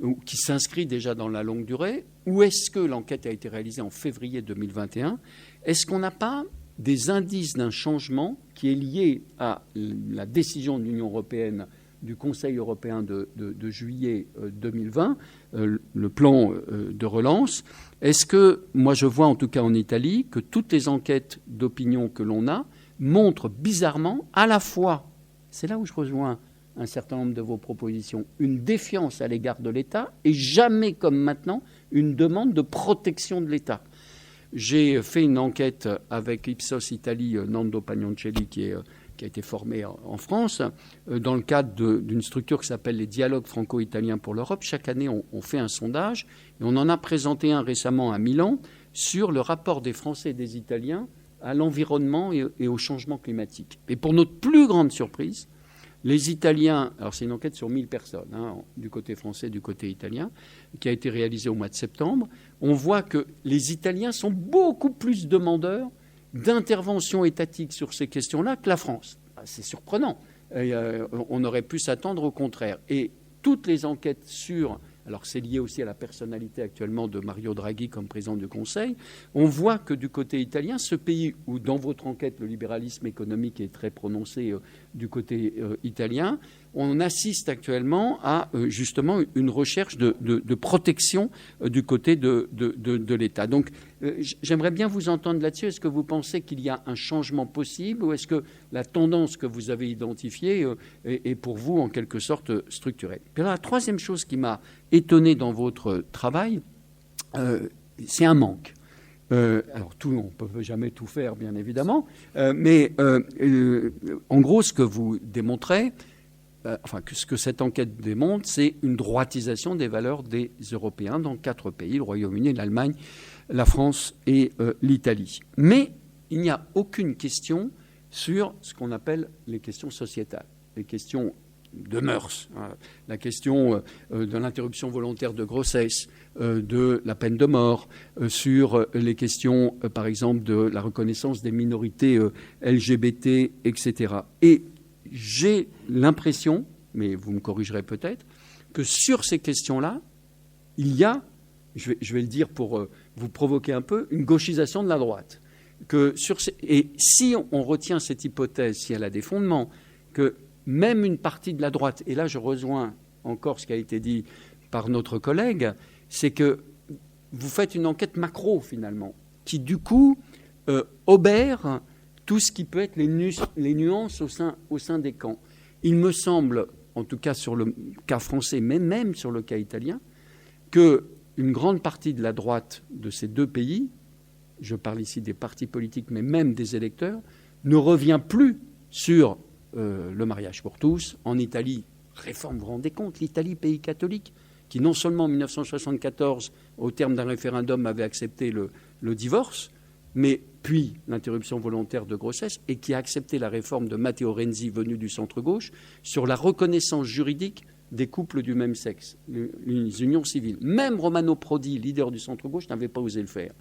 ou qui s'inscrit déjà dans la longue durée, ou est-ce que l'enquête a été réalisée en février 2021? Est-ce qu'on n'a pas des indices d'un changement qui est lié à la décision de l'Union européenne, du Conseil européen de juillet 2020, le plan de relance? Est-ce que, moi je vois en tout cas en Italie, que toutes les enquêtes d'opinion que l'on a montrent bizarrement à la fois, c'est là où je rejoins un certain nombre de vos propositions, une défiance à l'égard de l'État et jamais comme maintenant une demande de protection de l'État. J'ai fait une enquête avec Ipsos Italie, Nando Pagnoncelli, qui a été formé en France, dans le cadre d'une structure qui s'appelle les Dialogues franco-italiens pour l'Europe. Chaque année, on fait un sondage, et on en a présenté un récemment à Milan sur le rapport des Français et des Italiens à l'environnement et au changement climatique. Et pour notre plus grande surprise, les Italiens, alors c'est une enquête sur 1000 personnes, du côté français, du côté italien, qui a été réalisée au mois de septembre, on voit que les Italiens sont beaucoup plus demandeurs d'intervention étatique sur ces questions-là que la France. C'est surprenant. On aurait pu s'attendre au contraire. Et toutes les enquêtes sur... Alors c'est lié aussi à la personnalité actuellement de Mario Draghi comme président du Conseil. On voit que du côté italien, ce pays où dans votre enquête le libéralisme économique est très prononcé du côté italien, on assiste actuellement à justement une recherche de protection du côté de l'État. Donc j'aimerais bien vous entendre là-dessus. Est-ce que vous pensez qu'il y a un changement possible ou est-ce que la tendance que vous avez identifiée est pour vous en quelque sorte structurelle? Puis alors, la troisième chose qui m'a étonné dans votre travail, c'est un manque. Alors, on ne peut jamais tout faire, bien évidemment, mais en gros, ce que vous démontrez, ce que cette enquête démontre, c'est une droitisation des valeurs des Européens dans 4 pays, le Royaume-Uni, l'Allemagne, la France et l'Italie. Mais il n'y a aucune question sur ce qu'on appelle les questions sociétales, les questions de mœurs, la question de l'interruption volontaire de grossesse, de la peine de mort, sur les questions, par exemple, de la reconnaissance des minorités LGBT, etc. Et j'ai l'impression, mais vous me corrigerez peut-être, que sur ces questions-là, il y a, je vais le dire pour vous provoquer un peu, une gauchisation de la droite. Et si on retient cette hypothèse, si elle a des fondements, que même une partie de la droite, et là je rejoins encore ce qui a été dit par notre collègue, c'est que vous faites une enquête macro finalement, qui du coup obère tout ce qui peut être les nuances au sein des camps. Il me semble, en tout cas sur le cas français, mais même sur le cas italien, qu'une grande partie de la droite de ces 2 pays, je parle ici des partis politiques, mais même des électeurs, ne revient plus sur le mariage pour tous. En Italie, réforme, vous vous rendez compte, l'Italie, pays catholique, qui non seulement en 1974, au terme d'un référendum, avait accepté le divorce, mais puis l'interruption volontaire de grossesse, et qui a accepté la réforme de Matteo Renzi, venu du centre-gauche, sur la reconnaissance juridique des couples du même sexe, les unions civiles. Même Romano Prodi, leader du centre-gauche, n'avait pas osé le faire.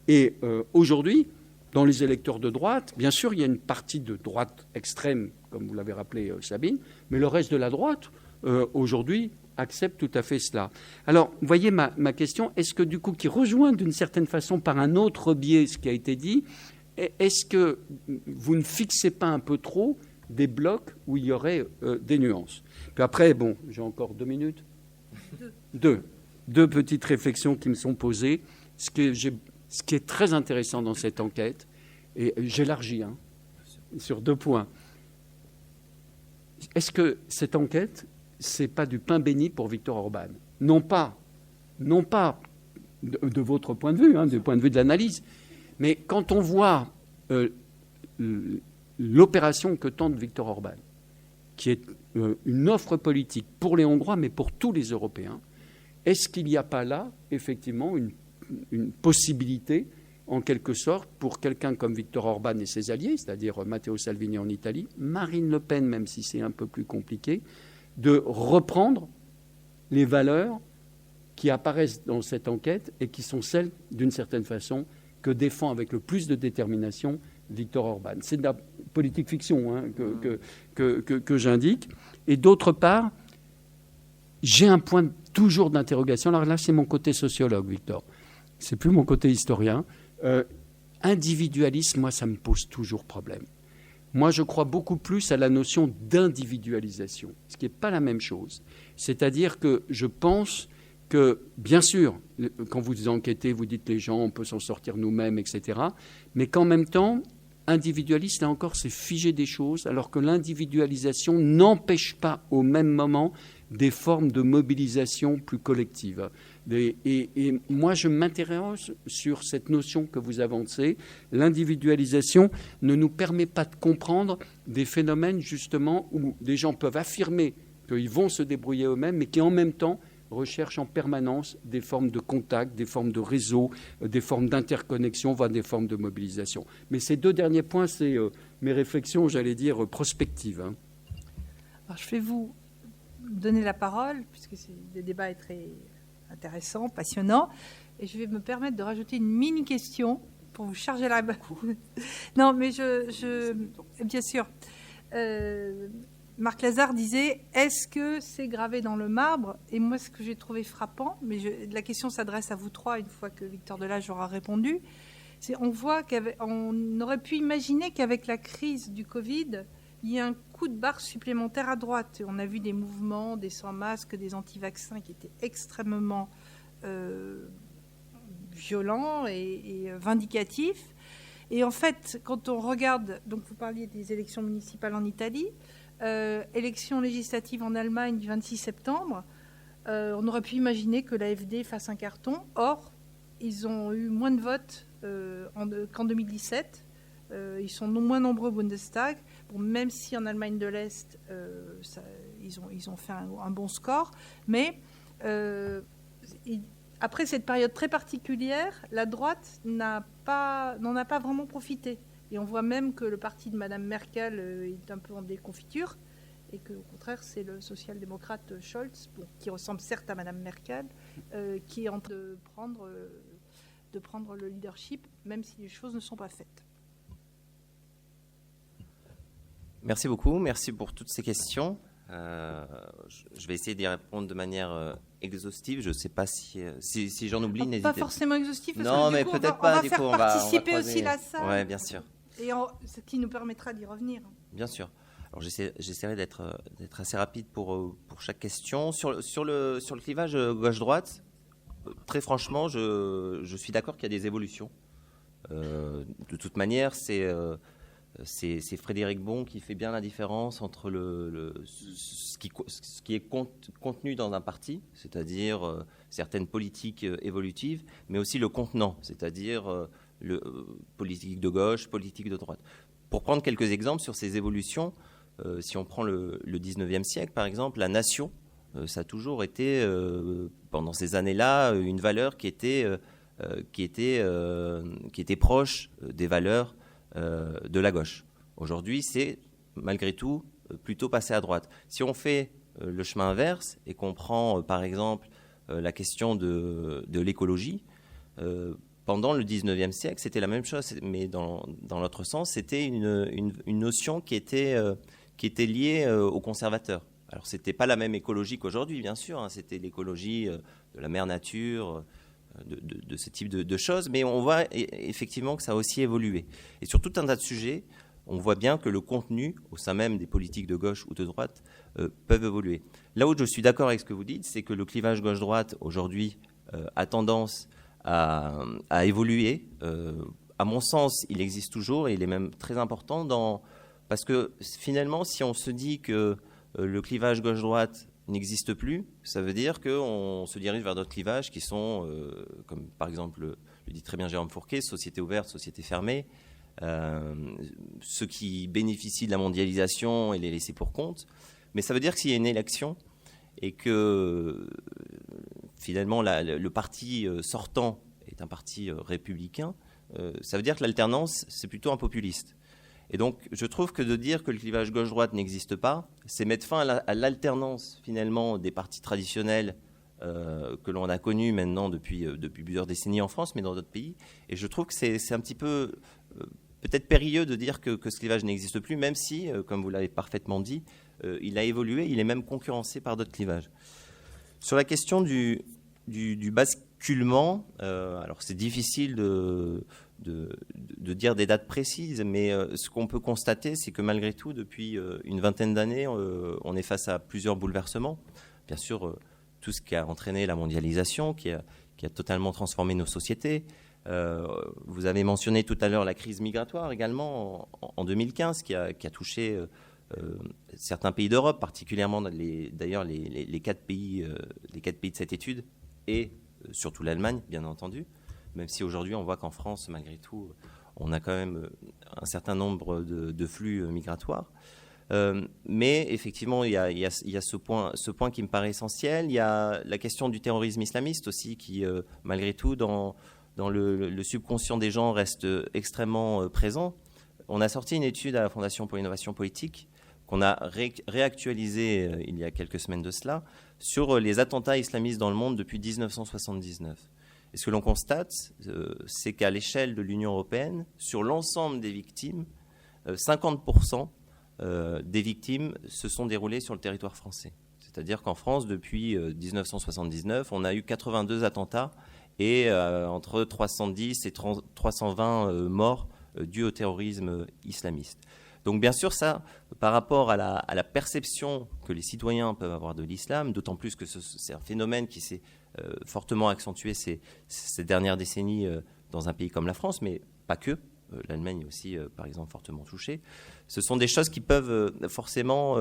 Et aujourd'hui, dans les électeurs de droite, bien sûr, il y a une partie de droite extrême, comme vous l'avez rappelé, Sabine, mais le reste de la droite, aujourd'hui, accepte tout à fait cela. Alors, vous voyez ma question, est-ce que du coup, qui rejoint d'une certaine façon par un autre biais ce qui a été dit, est-ce que vous ne fixez pas un peu trop des blocs où il y aurait des nuances? Puis après, bon, j'ai encore 2 minutes. Deux petites réflexions qui me sont posées. Ce qui est très intéressant dans cette enquête, et j'élargis sur 2 points. Est-ce que cette enquête, c'est pas du pain béni pour Viktor Orban? Non pas de votre point de vue, du point de vue de l'analyse, mais quand on voit l'opération que tente Viktor Orban, qui est une offre politique pour les Hongrois, mais pour tous les Européens, est-ce qu'il n'y a pas là, effectivement, une possibilité, en quelque sorte, pour quelqu'un comme Viktor Orban et ses alliés, c'est-à-dire Matteo Salvini en Italie, Marine Le Pen, même si c'est un peu plus compliqué, de reprendre les valeurs qui apparaissent dans cette enquête et qui sont celles, d'une certaine façon, que défend avec le plus de détermination Viktor Orban. C'est de la politique fiction que j'indique. Et d'autre part, j'ai un point toujours d'interrogation. Alors là, c'est mon côté sociologue, Victor. C'est plus mon côté historien. Individualisme, moi, ça me pose toujours problème. Moi, je crois beaucoup plus à la notion d'individualisation, ce qui n'est pas la même chose. C'est-à-dire que je pense que, bien sûr, quand vous enquêtez, vous dites les gens, on peut s'en sortir nous-mêmes, etc., mais qu'en même temps, individualiste, là encore, c'est figer des choses, alors que l'individualisation n'empêche pas au même moment des formes de mobilisation plus collectives. Et moi, je m'interroge sur cette notion que vous avancez. L'individualisation ne nous permet pas de comprendre des phénomènes, justement, où des gens peuvent affirmer qu'ils vont se débrouiller eux-mêmes, mais qui, en même temps, recherchent en permanence des formes de contact, des formes de réseau, des formes d'interconnexion, voire des formes de mobilisation. Mais ces deux derniers points, c'est mes réflexions, j'allais dire, prospectives. Alors, je vais vous donner la parole, puisque le débat est très intéressant, passionnant, et je vais me permettre de rajouter une mini-question pour vous charger la main. Non, mais bien sûr. Marc Lazare disait « Est-ce que c'est gravé dans le marbre ?» Et moi, ce que j'ai trouvé frappant, mais la question s'adresse à vous trois une fois que Victor Delage aura répondu, c'est on voit qu'on aurait pu imaginer qu'avec la crise du Covid, il y ait un coup de barre supplémentaire à droite. On a vu des mouvements, des sans-masques, des anti-vaccins qui étaient extrêmement violents et vindicatifs. Et en fait, quand on regarde, donc vous parliez des élections municipales en Italie, élections législatives en Allemagne du 26 septembre, on aurait pu imaginer que l'AfD fasse un carton. Or, ils ont eu moins de votes qu'en 2017. Ils sont moins nombreux au Bundestag. Bon, même si en Allemagne de l'Est, ils ont fait un bon score. Mais après cette période très particulière, la droite n'en a pas vraiment profité. Et on voit même que le parti de Mme Merkel est un peu en déconfiture et qu'au contraire, c'est le social-démocrate Scholz, qui ressemble certes à Mme Merkel, qui est en train de prendre le leadership, même si les choses ne sont pas faites. Merci beaucoup, merci pour toutes ces questions. Je vais essayer d'y répondre de manière exhaustive. Je ne sais pas si j'en oublie, n'hésitez pas. Pas forcément exhaustif, parce non, que mais coup, peut-être on pas. va Du faire coup, on participer va aussi la salle. Oui, bien sûr. Et ce qui nous permettra d'y revenir. Bien sûr. Alors j'essaierai d'être assez rapide pour chaque question. Sur le clivage gauche-droite, très franchement, je suis d'accord qu'il y a des évolutions. De toute manière, c'est Frédéric Bon qui fait bien la différence entre ce qui est contenu dans un parti, c'est-à-dire certaines politiques évolutives, mais aussi le contenant, c'est-à-dire politique de gauche, politique de droite. Pour prendre quelques exemples sur ces évolutions, si on prend le 19e siècle, par exemple, la nation, ça a toujours été, pendant ces années-là, une valeur qui était proche des valeurs de la gauche. Aujourd'hui, c'est malgré tout plutôt passé à droite. Si on fait le chemin inverse et qu'on prend par exemple la question de l'écologie, pendant le 19e siècle, c'était la même chose, mais dans l'autre sens, c'était une notion qui était liée aux conservateurs. Alors, ce n'était pas la même écologie qu'aujourd'hui, bien sûr, hein, c'était l'écologie de la mère nature, de ce type de choses, mais on voit effectivement que ça a aussi évolué. Et sur tout un tas de sujets, on voit bien que le contenu, au sein même des politiques de gauche ou de droite, peuvent évoluer. Là où je suis d'accord avec ce que vous dites, c'est que le clivage gauche-droite, aujourd'hui, a tendance à évoluer. À mon sens, il existe toujours et il est même très important parce que finalement, si on se dit que le clivage gauche-droite n'existe plus, ça veut dire qu'on se dirige vers d'autres clivages qui sont, comme par exemple le dit très bien Jérôme Fourquet, société ouverte, société fermée, ceux qui bénéficient de la mondialisation et les laissés pour compte. Mais ça veut dire que s'il y a une élection et que finalement le parti sortant est un parti républicain, ça veut dire que l'alternance, c'est plutôt un populiste. Et donc, je trouve que de dire que le clivage gauche-droite n'existe pas, c'est mettre fin à l'alternance, finalement, des partis traditionnels que l'on a connus maintenant depuis plusieurs décennies en France, mais dans d'autres pays. Et je trouve que c'est un petit peu, peut-être périlleux de dire que ce clivage n'existe plus, même si, comme vous l'avez parfaitement dit, il a évolué, il est même concurrencé par d'autres clivages. Sur la question du basculement, alors c'est difficile de dire des dates précises, mais ce qu'on peut constater, c'est que malgré tout, depuis une vingtaine d'années, on est face à plusieurs bouleversements. Bien sûr, tout ce qui a entraîné la mondialisation, qui a totalement transformé nos sociétés, Vous avez mentionné tout à l'heure la crise migratoire également en 2015 qui a touché certains pays d'Europe, particulièrement d'ailleurs les 4 pays de cette étude et surtout l'Allemagne, bien entendu, même si aujourd'hui on voit qu'en France, malgré tout, on a quand même un certain nombre de flux migratoires. Mais effectivement, il y a ce point qui me paraît essentiel. Il y a la question du terrorisme islamiste aussi qui, malgré tout, dans le subconscient des gens reste extrêmement présent. On a sorti une étude à la Fondation pour l'innovation politique qu'on a réactualisée il y a quelques semaines de cela sur les attentats islamistes dans le monde depuis 1979. Et ce que l'on constate, c'est qu'à l'échelle de l'Union européenne, sur l'ensemble des victimes, 50% des victimes se sont déroulées sur le territoire français. C'est-à-dire qu'en France, depuis 1979, on a eu 82 attentats et entre 310 et 320 morts dus au terrorisme islamiste. Donc bien sûr, ça, par rapport à la perception que les citoyens peuvent avoir de l'islam, d'autant plus que c'est un phénomène qui s'est fortement accentué ces dernières décennies dans un pays comme la France, mais pas que. L'Allemagne est aussi, par exemple, fortement touchée. Ce sont des choses qui peuvent forcément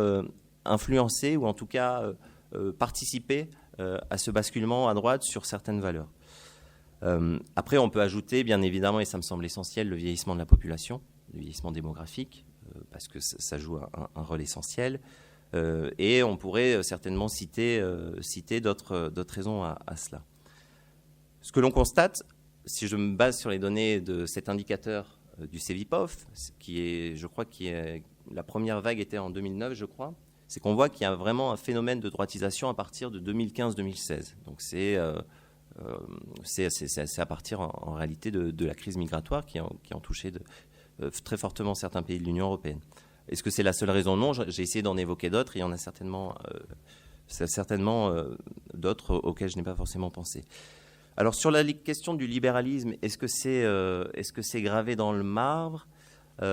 influencer ou en tout cas participer à ce basculement à droite sur certaines valeurs. Après, on peut ajouter, bien évidemment, et ça me semble essentiel, le vieillissement de la population, le vieillissement démographique, parce que ça joue un rôle essentiel. Et on pourrait certainement citer d'autres raisons à cela. Ce que l'on constate, si je me base sur les données de cet indicateur du Cevipof, la première vague était en 2009, je crois, c'est qu'on voit qu'il y a vraiment un phénomène de droitisation à partir de 2015-2016. Donc c'est à partir en réalité de la crise migratoire qui ont touché très fortement certains pays de l'Union européenne. Est-ce que c'est la seule raison? Non, j'ai essayé d'en évoquer d'autres, et il y en a certainement d'autres auxquels je n'ai pas forcément pensé. Alors sur la question du libéralisme, est-ce que c'est gravé dans le marbre? Tout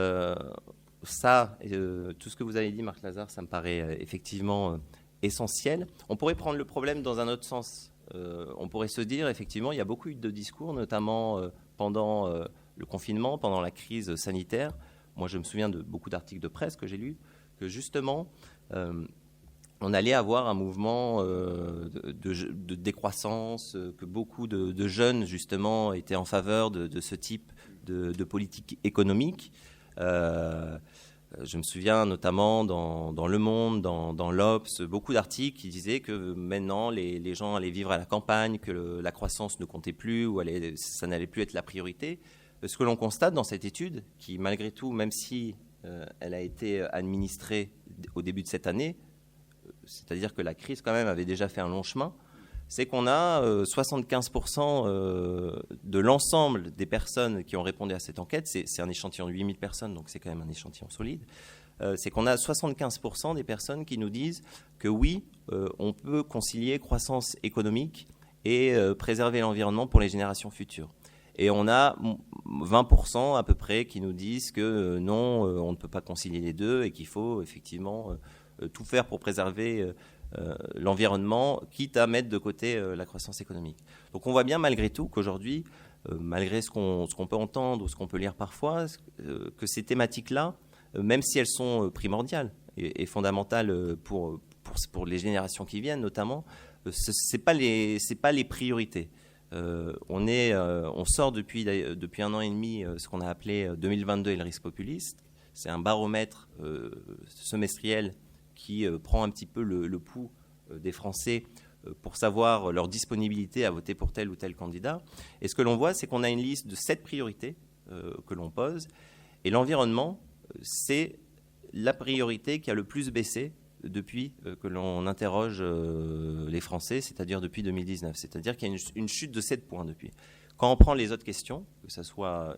ce que vous avez dit, Marc Lazare, ça me paraît effectivement essentiel. On pourrait prendre le problème dans un autre sens. On pourrait se dire, effectivement, il y a beaucoup de discours, notamment pendant le confinement, pendant la crise sanitaire. Moi, je me souviens de beaucoup d'articles de presse que j'ai lus, que justement, on allait avoir un mouvement de décroissance, que beaucoup de jeunes, justement, étaient en faveur de ce type de politique économique. Je me souviens notamment dans Le Monde, dans l'Obs, beaucoup d'articles qui disaient que maintenant les gens allaient vivre à la campagne, que la croissance ne comptait plus, ou ça n'allait plus être la priorité. Ce que l'on constate dans cette étude, qui malgré tout, même si elle a été administrée au début de cette année, c'est-à-dire que la crise quand même avait déjà fait un long chemin, c'est qu'on a 75% de l'ensemble des personnes qui ont répondu à cette enquête, c'est un échantillon de 8000 personnes, donc c'est quand même un échantillon solide, c'est qu'on a 75% des personnes qui nous disent que oui, on peut concilier croissance économique et préserver l'environnement pour les générations futures. Et on a 20% à peu près qui nous disent que non, on ne peut pas concilier les deux et qu'il faut effectivement tout faire pour préserver l'environnement, quitte à mettre de côté la croissance économique. Donc on voit bien malgré tout qu'aujourd'hui, malgré ce qu'on peut entendre ou ce qu'on peut lire parfois, que ces thématiques-là, même si elles sont primordiales et fondamentales pour les générations qui viennent notamment, c'est pas les priorités. On sort depuis 1 an et demi ce qu'on a appelé 2022 et le risque populiste. C'est un baromètre semestriel qui prend un petit peu le pouls des Français pour savoir leur disponibilité à voter pour tel ou tel candidat. Et ce que l'on voit, c'est qu'on a une liste de 7 priorités que l'on pose. Et l'environnement, c'est la priorité qui a le plus baissé depuis que l'on interroge les Français, c'est-à-dire depuis 2019. C'est-à-dire qu'il y a une chute de 7 points depuis. Quand on prend les autres questions, que ce soit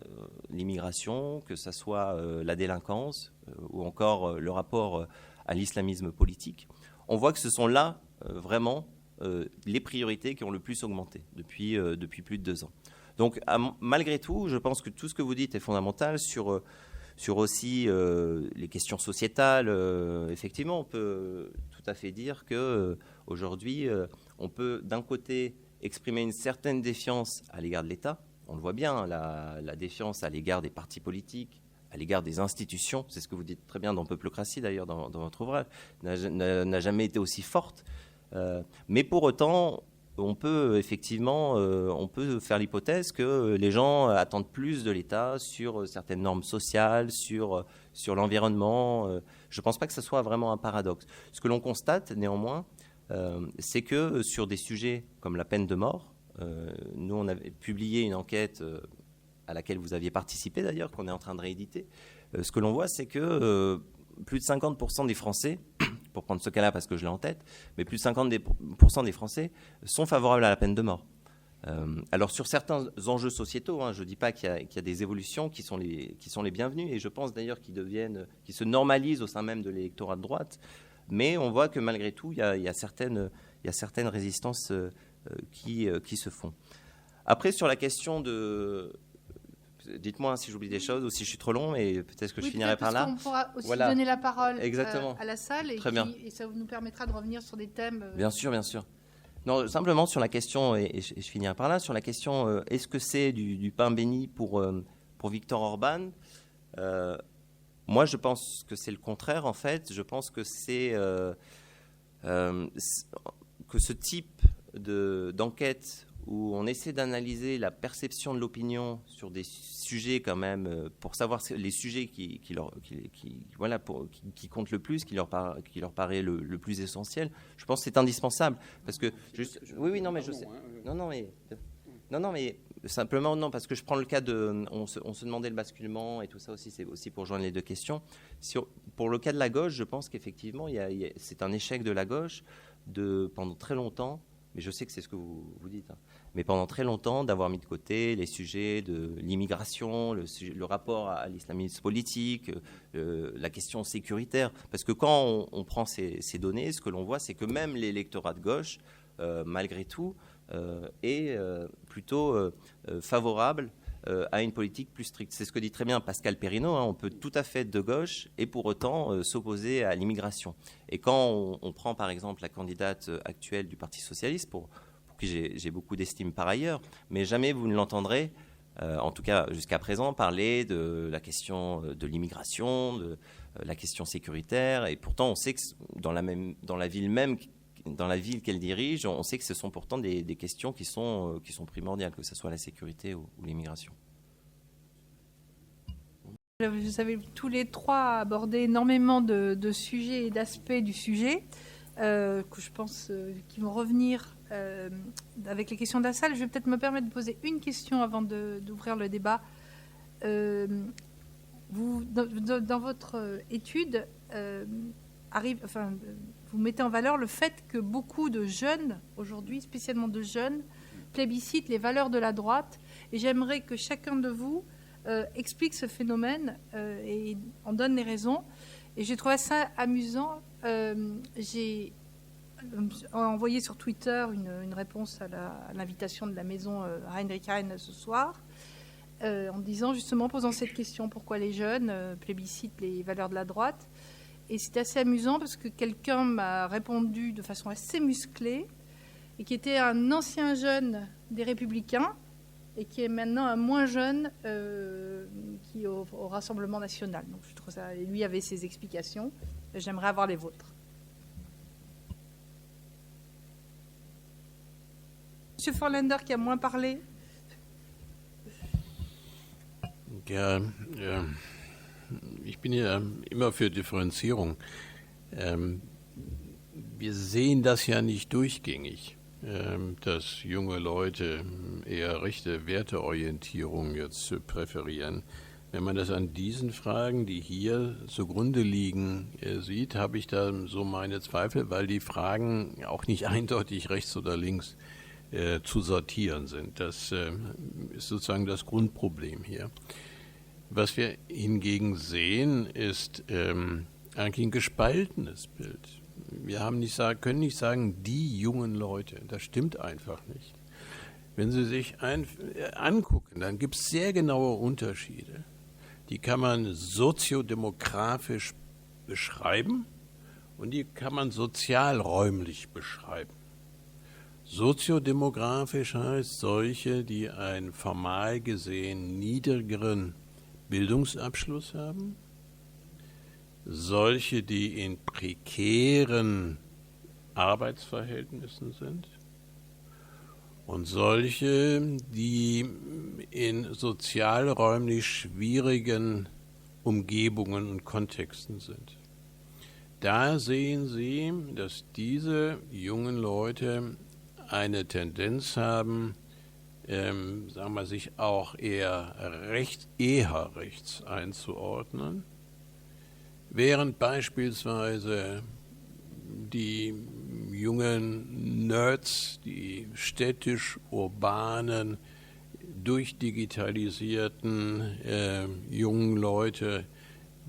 l'immigration, que ce soit la délinquance ou encore le rapport à l'islamisme politique, on voit que ce sont là vraiment les priorités qui ont le plus augmenté depuis plus de 2 ans. Donc malgré tout, je pense que tout ce que vous dites est fondamental sur aussi les questions sociétales. Effectivement, on peut tout à fait dire qu'aujourd'hui, on peut d'un côté exprimer une certaine défiance à l'égard de l'État, on le voit bien, la défiance à l'égard des partis politiques, à l'égard des institutions, c'est ce que vous dites très bien dans Peuplocratie d'ailleurs, dans votre ouvrage, n'a jamais été aussi forte. Mais pour autant, on peut effectivement on peut faire l'hypothèse que les gens attendent plus de l'État sur certaines normes sociales, sur l'environnement. Je ne pense pas que ce soit vraiment un paradoxe. Ce que l'on constate néanmoins, c'est que sur des sujets comme la peine de mort, nous on avait publié une enquête à laquelle vous aviez participé d'ailleurs, qu'on est en train de rééditer. Ce que l'on voit, c'est que plus de 50% des Français, pour prendre ce cas-là parce que je l'ai en tête, mais plus de 50% des Français sont favorables à la peine de mort. Alors sur certains enjeux sociétaux, je ne dis pas qu'il y a des évolutions qui sont les bienvenues, et je pense d'ailleurs qu'ils se normalisent au sein même de l'électorat de droite, mais on voit que malgré tout, il y a certaines résistances qui se font. Après, sur la question de... Dites-moi si j'oublie des choses ou si je suis trop long, et peut-être que je finirai par là. On pourra aussi donner la parole à la salle, et ça nous permettra de revenir sur des thèmes. Bien sûr, bien sûr. Non, simplement sur la question, et je finirai par là, sur la question, est-ce que c'est du pain béni pour Viktor Orban ? Moi, je pense que c'est le contraire, en fait. Je pense que que ce type d'enquête où on essaie d'analyser la perception de l'opinion sur des sujets quand même, pour savoir les sujets qui comptent le plus, qui leur paraît le plus essentiel. Je pense que c'est indispensable, parce que oui, non, mais je sais, non, mais simplement non, parce que je prends le cas on se demandait le basculement et tout ça aussi, c'est aussi pour joindre les deux questions. Pour le cas de la gauche, je pense qu'effectivement, c'est un échec de la gauche pendant très longtemps. Mais je sais que c'est ce que vous dites, mais pendant très longtemps, d'avoir mis de côté les sujets de l'immigration, le rapport à l'islamisme politique, la question sécuritaire. Parce que quand on prend ces données, ce que l'on voit, c'est que même l'électorat de gauche, malgré tout, est plutôt favorable à une politique plus stricte. C'est ce que dit très bien Pascal Perrineau, on peut tout à fait être de gauche et pour autant s'opposer à l'immigration. Et quand on prend par exemple la candidate actuelle du Parti Socialiste, pour qui j'ai beaucoup d'estime par ailleurs, mais jamais vous ne l'entendrez, en tout cas jusqu'à présent, parler de la question de l'immigration, de la question sécuritaire, et pourtant on sait que dans la ville qu'elle dirige, on sait que ce sont pourtant des questions qui sont primordiales, que ce soit la sécurité ou l'immigration. Vous avez tous les trois abordé énormément de sujets et d'aspects du sujet que je pense qui vont revenir avec les questions de la salle. Je vais peut-être me permettre de poser une question avant d'ouvrir le débat. Vous, dans votre étude, vous mettez en valeur le fait que beaucoup de jeunes, aujourd'hui, spécialement de jeunes, plébiscitent les valeurs de la droite. Et j'aimerais que chacun de vous explique ce phénomène et en donne les raisons. Et j'ai trouvé ça amusant. J'ai envoyé sur Twitter une réponse à l'invitation de la maison Heinrich Heine ce soir, en disant justement, posant cette question, pourquoi les jeunes plébiscitent les valeurs de la droite. Et c'est assez amusant parce que quelqu'un m'a répondu de façon assez musclée, et qui était un ancien jeune des Républicains et qui est maintenant un moins jeune qui est au Rassemblement national. Donc je trouve ça, et lui avait ses explications. J'aimerais avoir les vôtres. Monsieur Vorländer qui a moins parlé. Ja, ich bin ja immer für Differenzierung. Wir sehen das ja nicht durchgängig, dass junge Leute eher rechte Werteorientierung jetzt präferieren. Wenn man das an diesen Fragen, die hier zugrunde liegen, sieht, habe ich da so meine Zweifel, weil die Fragen auch nicht eindeutig rechts oder links zu sortieren sind. Das ist sozusagen das Grundproblem hier. Was wir hingegen sehen, ist eigentlich ein gespaltenes Bild. Wir können nicht sagen, die jungen Leute. Das stimmt einfach nicht. Wenn Sie sich angucken, dann gibt es sehr genaue Unterschiede. Die kann man soziodemografisch beschreiben und die kann man sozialräumlich beschreiben. Soziodemografisch heißt solche, die einen formal gesehen niedrigeren Bildungsabschluss haben, solche, die in prekären Arbeitsverhältnissen sind und solche, die in sozialräumlich schwierigen Umgebungen und Kontexten sind. Da sehen Sie, dass diese jungen Leute eine Tendenz haben, sagen wir, sich auch eher rechts einzuordnen, während beispielsweise die jungen Nerds, die städtisch-urbanen, durchdigitalisierten jungen Leute,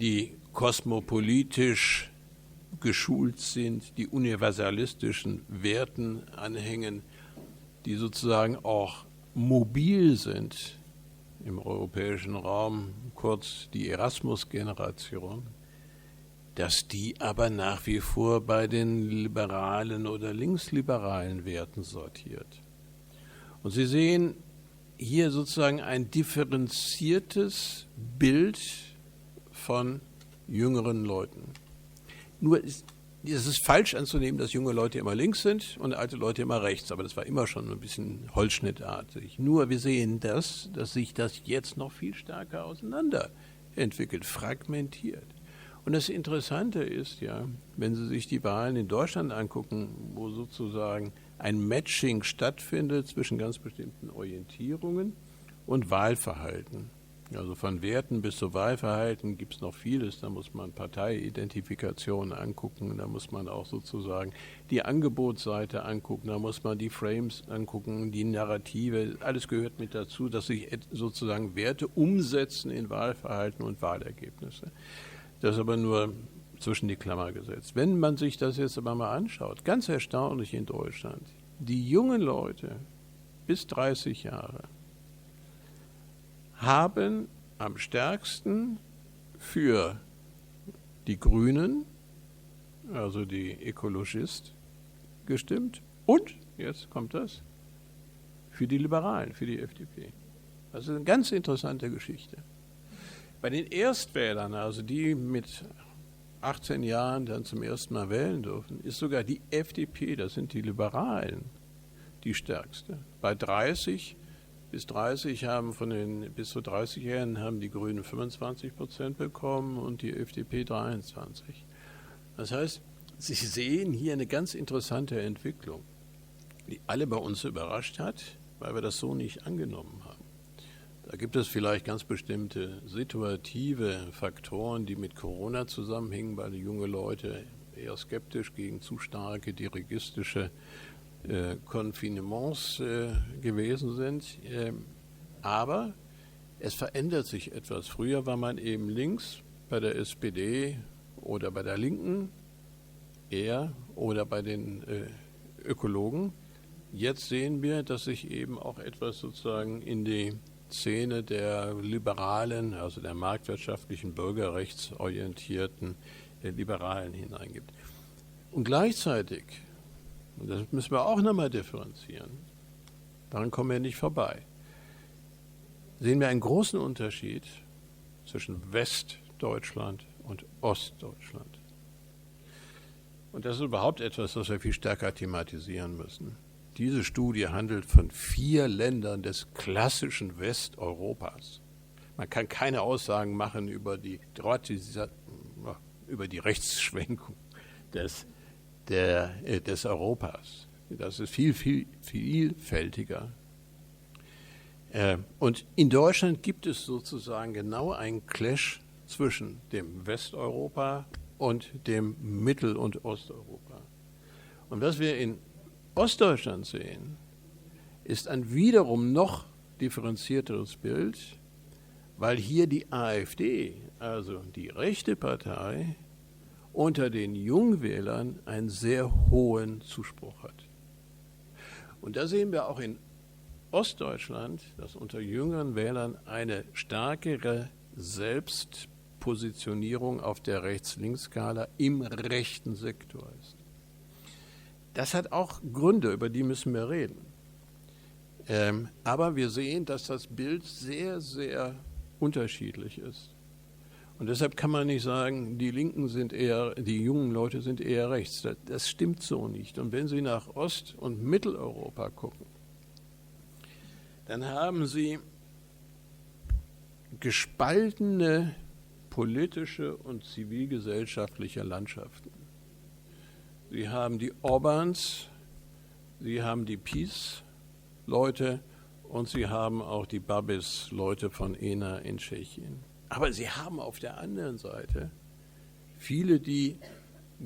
die kosmopolitisch geschult sind, die universalistischen Werten anhängen, die sozusagen auch mobil sind im europäischen Raum, kurz die Erasmus-Generation, dass die aber nach wie vor bei den liberalen oder linksliberalen Werten sortiert. Und Sie sehen hier sozusagen ein differenziertes Bild von jüngeren Leuten. Nur es ist falsch anzunehmen, dass junge Leute immer links sind und alte Leute immer rechts, aber das war immer schon ein bisschen holzschnittartig. Nur wir sehen dass sich das jetzt noch viel stärker auseinander entwickelt, fragmentiert. Und das Interessante ist ja, wenn Sie sich die Wahlen in Deutschland angucken, wo sozusagen ein Matching stattfindet zwischen ganz bestimmten Orientierungen und Wahlverhalten. Also von Werten bis zu Wahlverhalten gibt es noch vieles. Da muss man Parteiidentifikationen angucken, da muss man auch sozusagen die Angebotsseite angucken, da muss man die Frames angucken, die Narrative. Alles gehört mit dazu, dass sich sozusagen Werte umsetzen in Wahlverhalten und Wahlergebnisse. Das ist aber nur zwischen die Klammer gesetzt. Wenn man sich das jetzt aber mal anschaut, ganz erstaunlich in Deutschland, die jungen Leute bis 30 Jahre haben am stärksten für die Grünen, also die Ökologist, gestimmt und, jetzt kommt das, für die Liberalen, für die FDP. Das ist eine ganz interessante Geschichte. Bei den Erstwählern, also die mit 18 Jahren dann zum ersten Mal wählen dürfen, ist sogar die FDP, das sind die Liberalen, die stärkste. Bei 30 bis 30 haben von den bis zu 30-Jährigen haben die Grünen 25% bekommen und die FDP 23%. Das heißt, Sie sehen hier eine ganz interessante Entwicklung, die alle bei uns überrascht hat, weil wir das so nicht angenommen haben. Da gibt es vielleicht ganz bestimmte situative Faktoren, die mit Corona zusammenhängen, weil die junge Leute eher skeptisch gegen zu starke dirigistische Konfinements gewesen sind. Aber es verändert sich etwas. Früher war man eben links bei der SPD oder bei der Linken eher oder bei den Ökologen. Jetzt sehen wir, dass sich eben auch etwas sozusagen in die Szene der liberalen, also der marktwirtschaftlichen, bürgerrechtsorientierten Liberalen hineingibt. Und gleichzeitig, und das müssen wir auch nochmal differenzieren, daran kommen wir nicht vorbei, sehen wir einen großen Unterschied zwischen Westdeutschland und Ostdeutschland. Und das ist überhaupt etwas, was wir viel stärker thematisieren müssen. Diese Studie handelt von 4 Ländern des klassischen Westeuropas. Man kann keine Aussagen machen über die Rechtsschwenkung des Europas. Das ist viel, viel vielfältiger. Und in Deutschland gibt es sozusagen genau einen Clash zwischen dem Westeuropa und dem Mittel- und Osteuropa. Und was wir in Ostdeutschland sehen, ist ein wiederum noch differenzierteres Bild, weil hier die AfD, also die rechte Partei, unter den Jungwählern einen sehr hohen Zuspruch hat. Und da sehen wir auch in Ostdeutschland, dass unter jüngeren Wählern eine stärkere Selbstpositionierung auf der Rechts-Links-Skala im rechten Sektor ist. Das hat auch Gründe, über die müssen wir reden. Aber wir sehen, dass das Bild sehr, sehr unterschiedlich ist. Und deshalb kann man nicht sagen, die jungen Leute sind eher rechts. Das stimmt so nicht. Und wenn Sie nach Ost- und Mitteleuropa gucken, dann haben Sie gespaltene politische und zivilgesellschaftliche Landschaften. Sie haben die Orbáns, Sie haben die PiS-Leute und Sie haben auch die Babis-Leute von ENA in Tschechien. Aber Sie haben auf der anderen Seite viele, die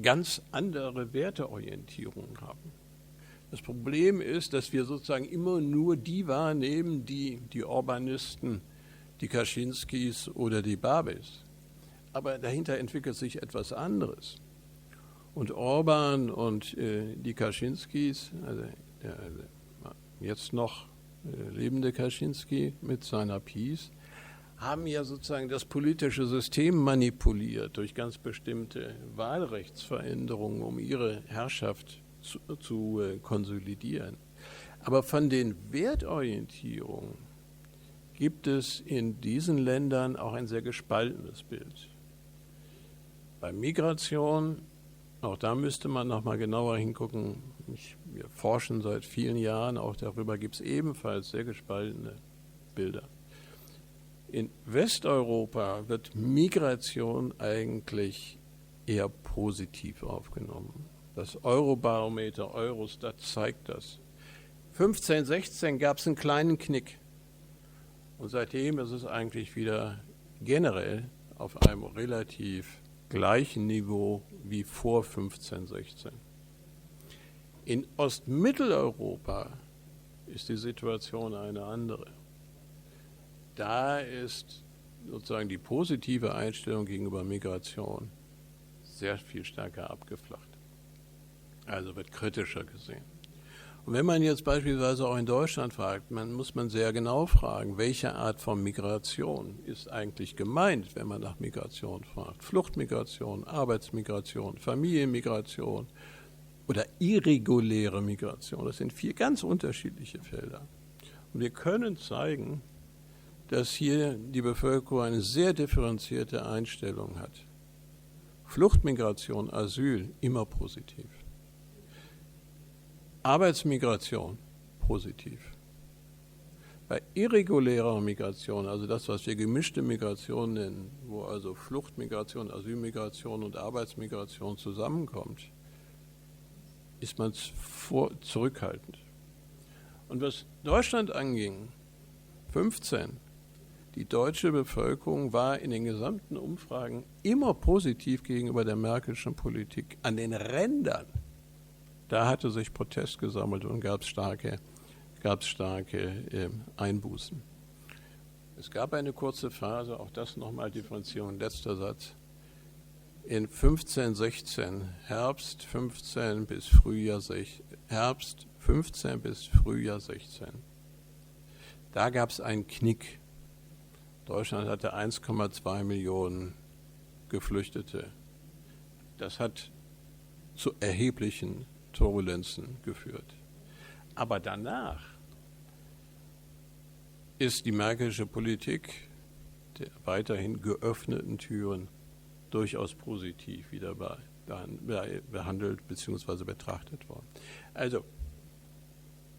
ganz andere Werteorientierungen haben. Das Problem ist, dass wir sozusagen immer nur die wahrnehmen, die Orbánisten, die Kaczynskis oder die Babis. Aber dahinter entwickelt sich etwas anderes. Und Orbán und die Kaczynskis, also jetzt noch lebende Kaczynski mit seiner PiS, haben ja sozusagen das politische System manipuliert durch ganz bestimmte Wahlrechtsveränderungen, um ihre Herrschaft zu konsolidieren. Aber von den Wertorientierungen gibt es in diesen Ländern auch ein sehr gespaltenes Bild. Bei Migration, auch da müsste man noch mal genauer hingucken. Wir forschen seit vielen Jahren auch darüber, gibt es ebenfalls sehr gespaltene Bilder. In Westeuropa wird Migration eigentlich eher positiv aufgenommen. Das Eurobarometer, Eurostat zeigt das. 15, 16 gab es einen kleinen Knick. Und seitdem ist es eigentlich wieder generell auf einem relativ gleichen Niveau wie vor 15, 16. In Ostmitteleuropa ist die Situation eine andere. Da ist sozusagen die positive Einstellung gegenüber Migration sehr viel stärker abgeflacht. Also wird kritischer gesehen. Und wenn man jetzt beispielsweise auch in Deutschland fragt, muss man sehr genau fragen, welche Art von Migration ist eigentlich gemeint, wenn man nach Migration fragt. Fluchtmigration, Arbeitsmigration, Familienmigration oder irreguläre Migration. Das sind 4 ganz unterschiedliche Felder. Und wir können zeigen, dass hier die Bevölkerung eine sehr differenzierte Einstellung hat. Fluchtmigration, Asyl, immer positiv. Arbeitsmigration, positiv. Bei irregulärer Migration, also das, was wir gemischte Migration nennen, wo also Fluchtmigration, Asylmigration und Arbeitsmigration zusammenkommt, ist man zurückhaltend. Und was Deutschland anging, 15, die deutsche Bevölkerung war in den gesamten Umfragen immer positiv gegenüber der Merkelschen Politik. An den Rändern, da hatte sich Protest gesammelt und gab es starke Einbußen. Es gab eine kurze Phase, auch das nochmal Differenzierung, letzter Satz, in 15, 16, Herbst 15 bis Frühjahr 16. Da gab es einen Knick. Deutschland hatte 1,2 Millionen Geflüchtete. Das hat zu erheblichen Turbulenzen geführt. Aber danach ist die Merkelsche Politik der weiterhin geöffneten Türen durchaus positiv wieder behandelt bzw. betrachtet worden. Also,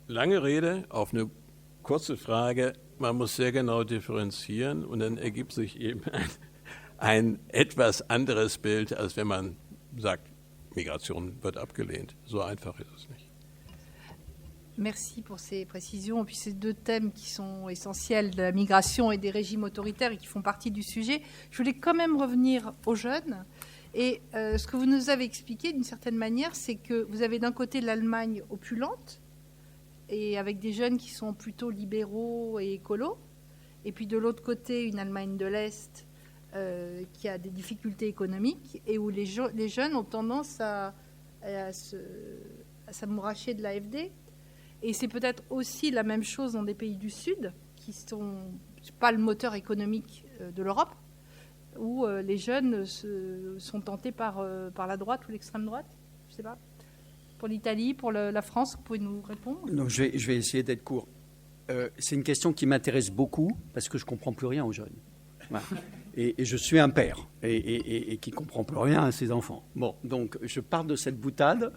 lange Rede auf eine kurze Frage. Man muss sehr genau differenzieren und dann ergibt sich eben ein etwas anderes Bild, als wenn man sagt, Migration wird abgelehnt. So einfach ist es nicht. Merci pour ces précisions. Et puis ces 2 thèmes qui sont essentiels, de la migration et des régimes autoritaires et qui font partie du sujet. Je voulais quand même revenir aux jeunes. Et ce que vous nous avez expliqué d'une certaine manière, c'est que vous avez d'un côté l'Allemagne opulente, et avec des jeunes qui sont plutôt libéraux et écolos, et puis de l'autre côté une Allemagne de l'Est qui a des difficultés économiques et où les jeunes ont tendance à s'amouracher de l'AfD. Et c'est peut-être aussi la même chose dans des pays du Sud, qui sont pas le moteur économique de l'Europe, où les jeunes sont tentés par la droite ou l'extrême droite, je ne sais pas. pour l'Italie, pour la France? Vous pouvez nous répondre? Non, je vais essayer d'être court. C'est une question qui m'intéresse beaucoup parce que je ne comprends plus rien aux jeunes. Voilà. Et je suis un père et qui ne comprend plus rien à ses enfants. Bon, donc je pars de cette boutade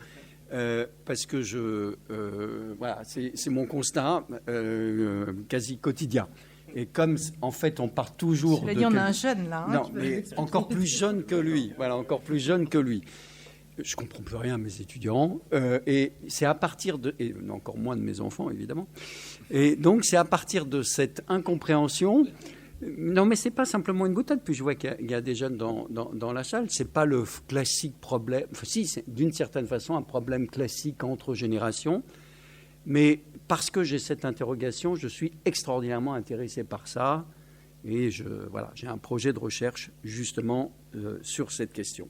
parce que voilà, c'est mon constat quasi quotidien. Et comme, en fait, on part toujours... Cela dit, on a un jeune, là. Non, mais encore plus jeune que lui. Voilà, encore plus jeune que lui. Je ne comprends plus rien à mes étudiants. Et c'est à partir de... Et encore moins de mes enfants, évidemment. Et donc, c'est à partir de cette incompréhension... Non, mais ce n'est pas simplement une boutade. Puis je vois qu'il y a des jeunes dans la salle. Ce n'est pas le classique problème... Enfin, si, c'est d'une certaine façon un problème classique entre générations. Mais parce que j'ai cette interrogation, je suis extraordinairement intéressé par ça. Et voilà, j'ai un projet de recherche justement sur cette question.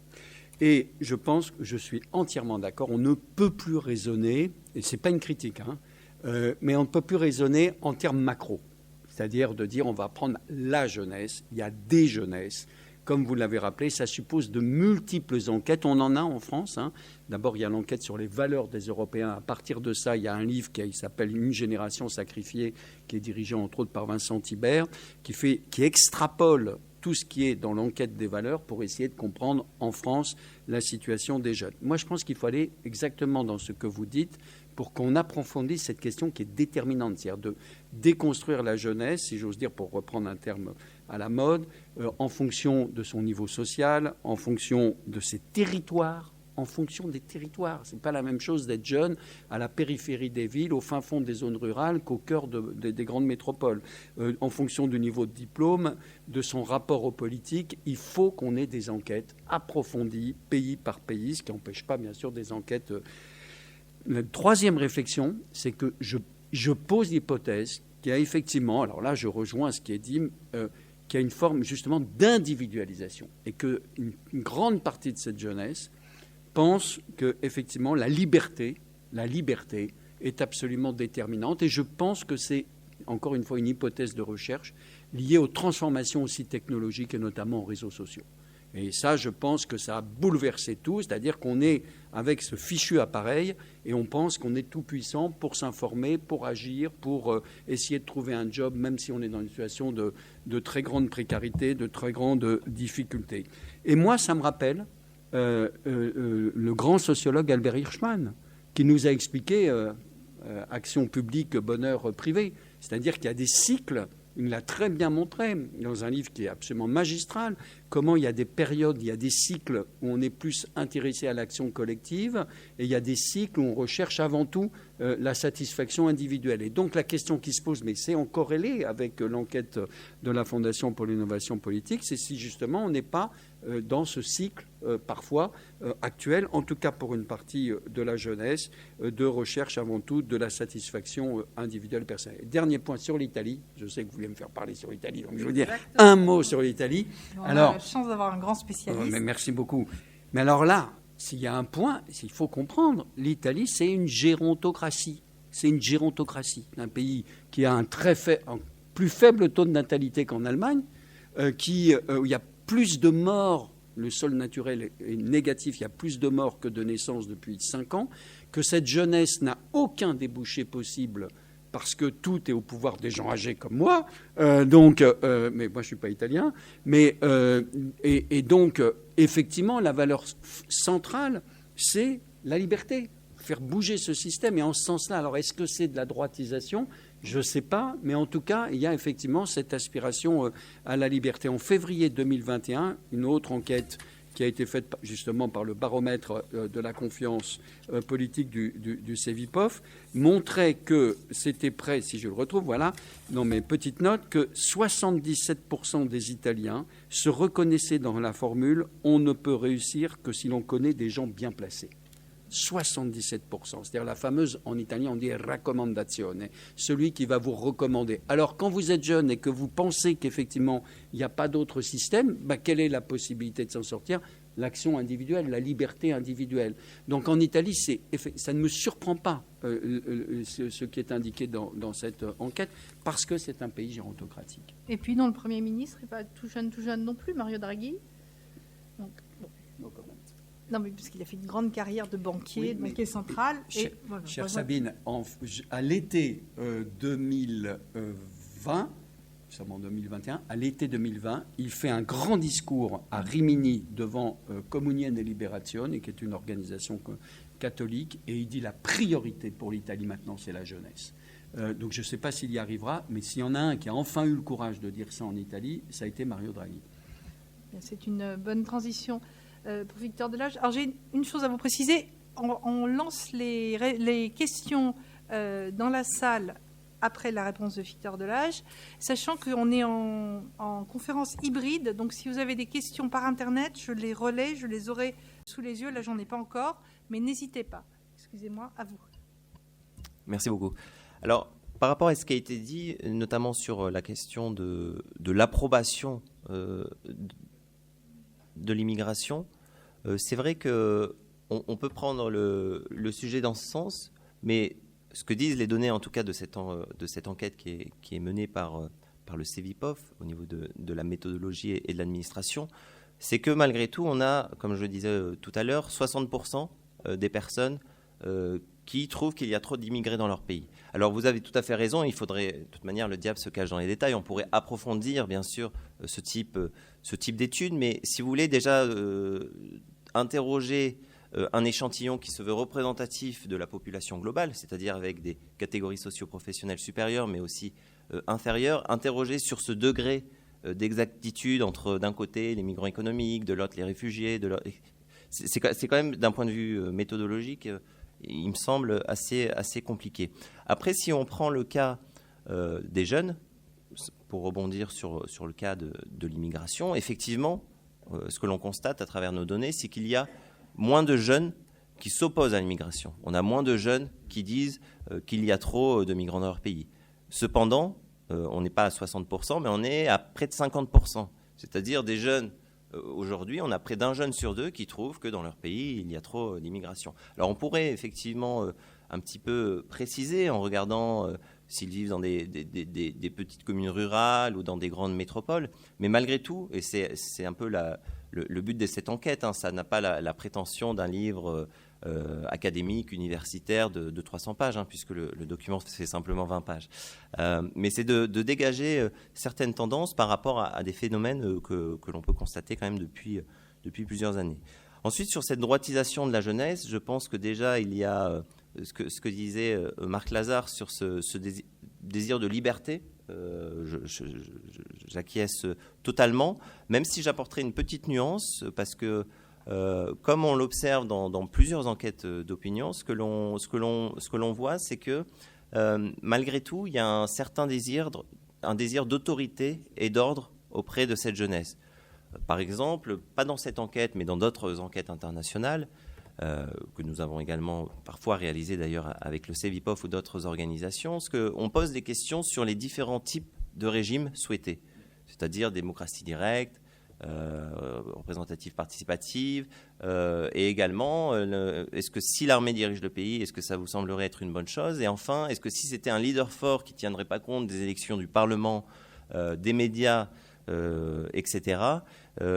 Et je pense que je suis entièrement d'accord. On ne peut plus raisonner, et ce n'est pas une critique, mais on ne peut plus raisonner en termes macro. C'est-à-dire de dire on va prendre la jeunesse, il y a des jeunesses. Comme vous l'avez rappelé, ça suppose de multiples enquêtes. On en a en France. D'abord, il y a l'enquête sur les valeurs des Européens. À partir de ça, il y a un livre qui s'appelle « Une génération sacrifiée », qui est dirigé entre autres par Vincent Thibert, qui extrapole tout ce qui est dans l'enquête des valeurs pour essayer de comprendre en France la situation des jeunes. Moi, je pense qu'il faut aller exactement dans ce que vous dites pour qu'on approfondisse cette question qui est déterminante, c'est-à-dire de déconstruire la jeunesse, si j'ose dire, pour reprendre un terme à la mode, en fonction de son niveau social, en fonction de ses territoires, en fonction des territoires. Ce n'est pas la même chose d'être jeune à la périphérie des villes, au fin fond des zones rurales, qu'au cœur des grandes métropoles. En fonction du niveau de diplôme, de son rapport aux politiques, il faut qu'on ait des enquêtes approfondies, pays par pays, ce qui n'empêche pas, bien sûr, des enquêtes... La troisième réflexion, c'est que je pose l'hypothèse qu'il y a effectivement, alors là je rejoins ce qui est dit, qu'il y a une forme justement d'individualisation et qu'une grande partie de cette jeunesse pense qu'effectivement la liberté est absolument déterminante. Et je pense que c'est, encore une fois, une hypothèse de recherche liée aux transformations aussi technologiques et notamment aux réseaux sociaux. Et ça, je pense que ça a bouleversé tout, c'est-à-dire qu'on est avec ce fichu appareil et on pense qu'on est tout puissant pour s'informer, pour agir, pour essayer de trouver un job, même si on est dans une situation de très grande précarité, de très grande difficulté. Et moi, ça me rappelle le grand sociologue Albert Hirschman, qui nous a expliqué action publique, bonheur privé. C'est-à-dire qu'il y a des cycles. Il l'a très bien montré dans un livre qui est absolument magistral, comment il y a des périodes, il y a des cycles où on est plus intéressé à l'action collective et il y a des cycles où on recherche avant tout la satisfaction individuelle. Et donc la question qui se pose, mais c'est en corrélé avec l'enquête de la Fondation pour l'innovation politique, c'est si justement on n'est pas dans ce cycle parfois actuel, en tout cas pour une partie de la jeunesse, de recherche avant tout de la satisfaction individuelle personnelle. Dernier point sur l'Italie, je sais que vous voulez me faire parler sur l'Italie, donc je veux dire un mot sur l'Italie. On a la chance d'avoir un grand spécialiste. Mais merci beaucoup. Mais alors là, s'il y a un point, il faut comprendre, l'Italie c'est une gérontocratie. C'est une gérontocratie, un pays qui a un plus faible taux de natalité qu'en Allemagne, où il y a plus de morts, le sol naturel est négatif, il y a plus de morts que de naissances depuis 5 ans, que cette jeunesse n'a aucun débouché possible parce que tout est au pouvoir des gens âgés comme moi, mais moi je ne suis pas italien, et donc effectivement la valeur centrale c'est la liberté, faire bouger ce système, et en ce sens-là, alors est-ce que c'est de la droitisation ? Je ne sais pas, mais en tout cas, il y a effectivement cette aspiration à la liberté. En février 2021, une autre enquête qui a été faite justement par le baromètre de la confiance politique du Cevipof montrait que c'était près, si je le retrouve, voilà, dans mes petites notes, que 77% des Italiens se reconnaissaient dans la formule « on ne peut réussir que si l'on connaît des gens bien placés ». 77%, c'est-à-dire la fameuse, en italien on dit raccomandazione, celui qui va vous recommander. Alors quand vous êtes jeune et que vous pensez qu'effectivement il n'y a pas d'autre système, quelle est la possibilité de s'en sortir ? L'action individuelle, la liberté individuelle. Donc en Italie, ça ne me surprend pas ce qui est indiqué dans cette enquête, parce que c'est un pays gérontocratique. Et puis non, le Premier ministre n'est pas tout jeune non plus, Mario Draghi. Donc, bon. Non, mais parce qu'il a fait une grande carrière de banquier, banquier central. Chère Sabine, à l'été 2020, nous sommes en 2021, à l'été 2020, il fait un grand discours à Rimini devant Comunione e Liberazione, qui est une organisation catholique, et il dit la priorité pour l'Italie maintenant, c'est la jeunesse. Donc je ne sais pas s'il y arrivera, mais s'il y en a un qui a enfin eu le courage de dire ça en Italie, ça a été Mario Draghi. C'est une bonne transition pour Victor Delage. Alors j'ai une chose à vous préciser. On lance les questions dans la salle après la réponse de Victor Delage, sachant qu'on est en conférence hybride. Donc si vous avez des questions par Internet, je les relais, je les aurai sous les yeux. Là, j'en ai pas encore, mais n'hésitez pas. Excusez-moi, à vous. Merci beaucoup. Alors, par rapport à ce qui a été dit, notamment sur la question de l'approbation de l'immigration, c'est vrai qu'on peut prendre le sujet dans ce sens, mais ce que disent les données, en tout cas, de cette enquête qui est menée par le CEVIPOF au niveau de la méthodologie et de l'administration, c'est que malgré tout, on a, comme je le disais tout à l'heure, 60% des personnes qui trouvent qu'il y a trop d'immigrés dans leur pays. Alors vous avez tout à fait raison, il faudrait, de toute manière, le diable se cache dans les détails, on pourrait approfondir, bien sûr, ce type d'études, mais si vous voulez déjà interroger un échantillon qui se veut représentatif de la population globale, c'est-à-dire avec des catégories socio-professionnelles supérieures, mais aussi inférieures, interroger sur ce degré d'exactitude entre, d'un côté, les migrants économiques, de l'autre, les réfugiés, de l'autre. C'est quand même, d'un point de vue méthodologique, il me semble assez compliqué. Après, si on prend le cas des jeunes, pour rebondir sur le cas de l'immigration, effectivement, ce que l'on constate à travers nos données, c'est qu'il y a moins de jeunes qui s'opposent à l'immigration. On a moins de jeunes qui disent qu'il y a trop de migrants dans leur pays. Cependant, on n'est pas à 60%, mais on est à près de 50%. C'est-à-dire des jeunes, aujourd'hui, on a près d'un jeune sur deux qui trouve que dans leur pays, il y a trop d'immigration. Alors on pourrait effectivement un petit peu préciser en regardant s'ils vivent dans des petites communes rurales ou dans des grandes métropoles, mais malgré tout, et c'est un peu le but de cette enquête, ça n'a pas la prétention d'un livre académique, universitaire de 300 pages, puisque le document fait simplement 20 pages. Mais c'est de dégager certaines tendances par rapport à des phénomènes que l'on peut constater quand même depuis plusieurs années. Ensuite, sur cette droitisation de la jeunesse, je pense que déjà il y a ce que disait Marc Lazare sur ce désir de liberté. J'acquiesce totalement, même si j'apporterai une petite nuance, parce que comme on l'observe dans plusieurs enquêtes d'opinion, ce que l'on voit, c'est que malgré tout, il y a un certain désir d'autorité et d'ordre auprès de cette jeunesse. Par exemple, pas dans cette enquête, mais dans d'autres enquêtes internationales, que nous avons également parfois réalisées d'ailleurs avec le CEVIPOF ou d'autres organisations, on pose des questions sur les différents types de régimes souhaités, c'est-à-dire démocratie directe, représentative participative, et également, est-ce que si l'armée dirige le pays, est-ce que ça vous semblerait être une bonne chose? Et enfin, est-ce que si c'était un leader fort qui ne tiendrait pas compte des élections du Parlement, des médias, etc.,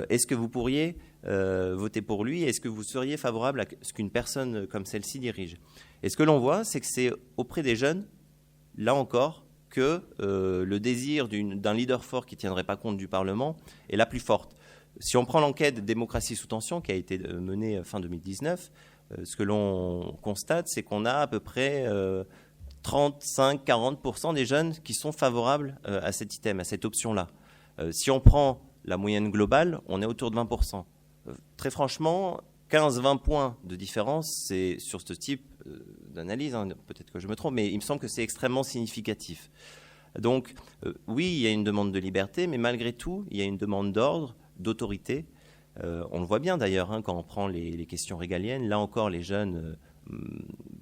est-ce que vous pourriez voter pour lui? Est-ce que vous seriez favorable à ce qu'une personne comme celle-ci dirige? Et ce que l'on voit, c'est que c'est auprès des jeunes, là encore, que le désir d'un leader fort qui ne tiendrait pas compte du Parlement est la plus forte. Si on prend l'enquête Démocratie sous tension qui a été menée fin 2019, ce que l'on constate, c'est qu'on a à peu près 35-40% des jeunes qui sont favorables à cet item, à cette option-là. Si on prend la moyenne globale, on est autour de 20%. Très franchement, 15-20 points de différence, c'est sur ce type d'analyse, peut-être que je me trompe, mais il me semble que c'est extrêmement significatif. Donc, oui, il y a une demande de liberté, mais malgré tout, il y a une demande d'ordre, d'autorité. On le voit bien d'ailleurs quand on prend les questions régaliennes. Là encore, les jeunes,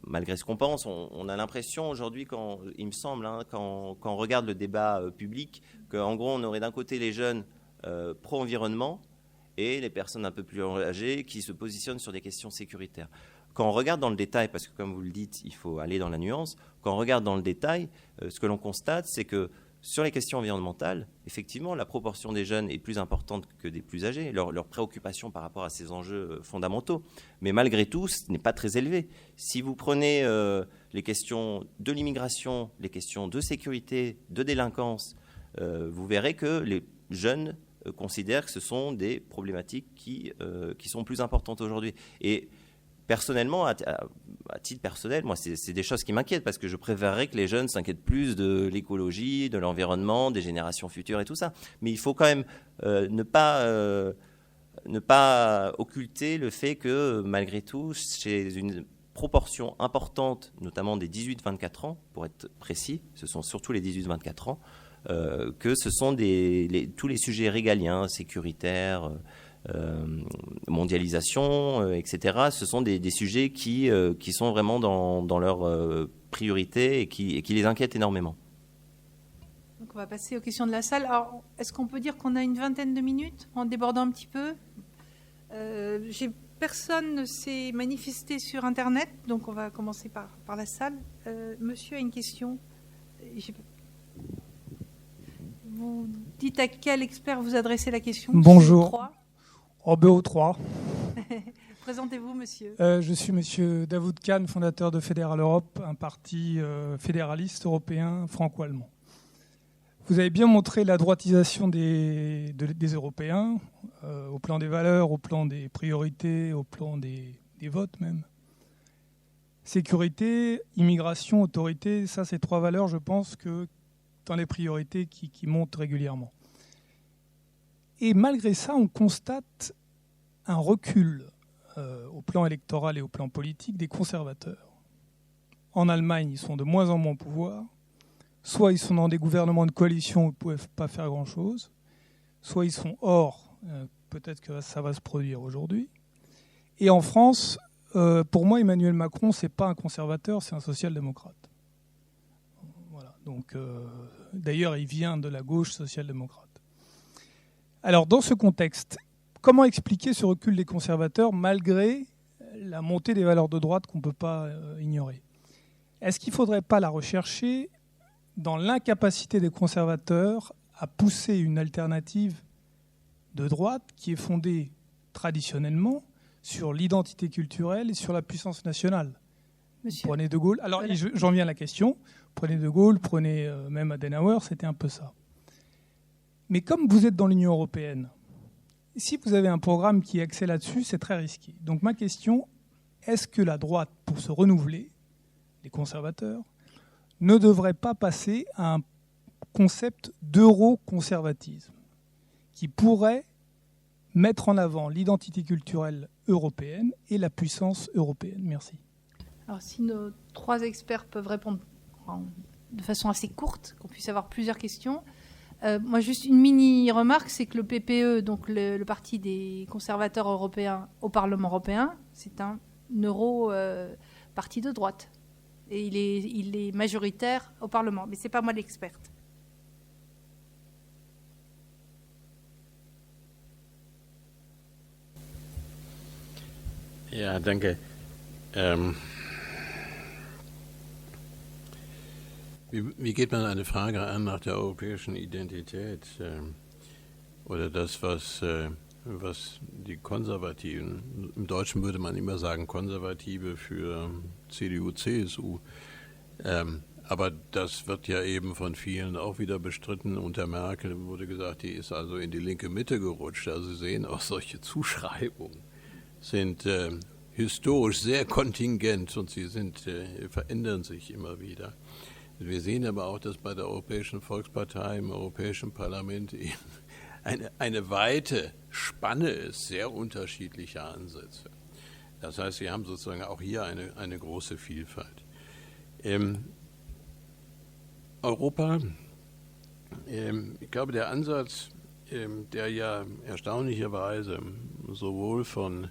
malgré ce qu'on pense, on a l'impression aujourd'hui, il me semble, quand on regarde le débat public, qu'en gros, on aurait d'un côté les jeunes pro-environnement et les personnes un peu plus âgées qui se positionnent sur des questions sécuritaires. Quand on regarde dans le détail, parce que comme vous le dites, il faut aller dans la nuance, quand on regarde dans le détail, ce que l'on constate, c'est que Sur les questions environnementales, effectivement, la proportion des jeunes est plus importante que des plus âgés, leur préoccupation par rapport à ces enjeux fondamentaux. Mais malgré tout, ce n'est pas très élevé. Si vous prenez les questions de l'immigration, les questions de sécurité, de délinquance, vous verrez que les jeunes considèrent que ce sont des problématiques qui sont plus importantes aujourd'hui. Et personnellement, à titre personnel, moi, c'est des choses qui m'inquiètent parce que je préférerais que les jeunes s'inquiètent plus de l'écologie, de l'environnement, des générations futures et tout ça. Mais il faut quand même ne pas occulter le fait que, malgré tout, chez une proportion importante, notamment des 18-24 ans, pour être précis, ce sont surtout les 18-24 ans, que ce sont tous les sujets régaliens, sécuritaires, mondialisation, etc. Ce sont des sujets qui sont vraiment dans leur priorité et qui les inquiètent énormément. Donc on va passer aux questions de la salle. Alors, est-ce qu'on peut dire qu'on a une vingtaine de minutes en débordant un petit peu? Personne ne s'est manifesté sur Internet, donc on va commencer par la salle. Monsieur a une question. Vous dites à quel expert vous adressez la question? Bonjour. BO3. Présentez-vous, monsieur. Je suis monsieur Davoud Khan, fondateur de Fédéral Europe, un parti fédéraliste européen franco-allemand. Vous avez bien montré la droitisation des Européens, au plan des valeurs, au plan des priorités, au plan des votes même. Sécurité, immigration, autorité, ça c'est trois valeurs, je pense, que dans les priorités qui montent régulièrement. Et malgré ça, on constate un recul au plan électoral et au plan politique des conservateurs. En Allemagne, ils sont de moins en moins au pouvoir. Soit ils sont dans des gouvernements de coalition où ils ne peuvent pas faire grand-chose, soit ils sont hors. Peut-être que ça va se produire aujourd'hui. Et en France, pour moi, Emmanuel Macron, ce n'est pas un conservateur, c'est un social-démocrate. Voilà. Donc, d'ailleurs, il vient de la gauche social-démocrate. Alors, dans ce contexte, comment expliquer ce recul des conservateurs malgré la montée des valeurs de droite qu'on ne peut pas ignorer? Est-ce qu'il ne faudrait pas la rechercher dans l'incapacité des conservateurs à pousser une alternative de droite qui est fondée traditionnellement sur l'identité culturelle et sur la puissance nationale? Monsieur. Prenez De Gaulle. Alors, voilà. J'en viens à la question. Prenez De Gaulle, prenez même Adenauer, c'était un peu ça. Mais comme vous êtes dans l'Union européenne, si vous avez un programme qui est axé là-dessus, c'est très risqué. Donc ma question, est-ce que la droite, pour se renouveler, les conservateurs, ne devrait pas passer à un concept d'euro-conservatisme qui pourrait mettre en avant l'identité culturelle européenne et la puissance européenne? Merci. Alors si nos trois experts peuvent répondre de façon assez courte, qu'on puisse avoir plusieurs questions. Moi, juste une mini-remarque, c'est que le PPE, donc le parti des conservateurs européens au Parlement européen, c'est un euro-parti de droite. Et il est majoritaire au Parlement. Mais ce n'est pas moi l'experte. Ja, danke. Wie geht man eine Frage an nach der europäischen Identität oder das, was die Konservativen, im Deutschen würde man immer sagen Konservative für CDU, CSU, aber das wird ja eben von vielen auch wieder bestritten. Unter Merkel wurde gesagt, die ist also in die linke Mitte gerutscht. Also Sie sehen, auch solche Zuschreibungen sind historisch sehr kontingent und sie verändern sich immer wieder. Wir sehen aber auch, dass bei der Europäischen Volkspartei im Europäischen Parlament eben eine weite Spanne ist, sehr unterschiedlicher Ansätze. Das heißt, wir haben sozusagen auch hier eine große Vielfalt. Europa, ich glaube, der Ansatz, der ja erstaunlicherweise sowohl von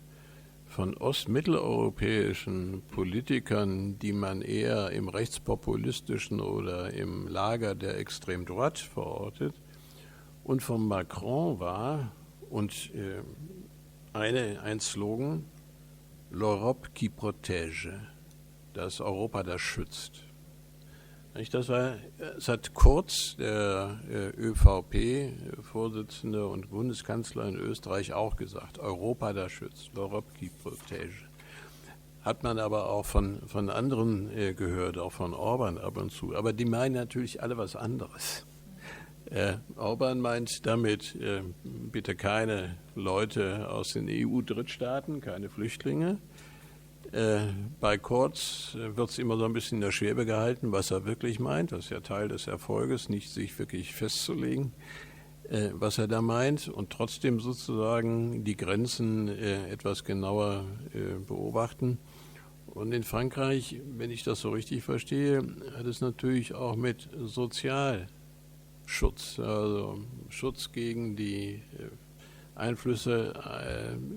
ostmitteleuropäischen Politikern, die man eher im rechtspopulistischen oder im Lager der Extreme Droite verortet, und von Macron war und ein Slogan, l'Europe qui protège, das Europa, das schützt. Es hat Kurz, der ÖVP-Vorsitzende und Bundeskanzler in Österreich, auch gesagt, Europa da schützt, l'Europe qui protège. Hat man aber auch von anderen gehört, auch von Orban ab und zu. Aber die meinen natürlich alle was anderes. Orban meint damit bitte keine Leute aus den EU-Drittstaaten, keine Flüchtlinge. Bei Kurz wird es immer so ein bisschen in der Schwebe gehalten, was er wirklich meint. Das ist ja Teil des Erfolges, nicht sich wirklich festzulegen, was er da meint, und trotzdem sozusagen die Grenzen etwas genauer beobachten. Und in Frankreich, wenn ich das so richtig verstehe, hat es natürlich auch mit Sozialschutz, also Schutz gegen die Einflüsse,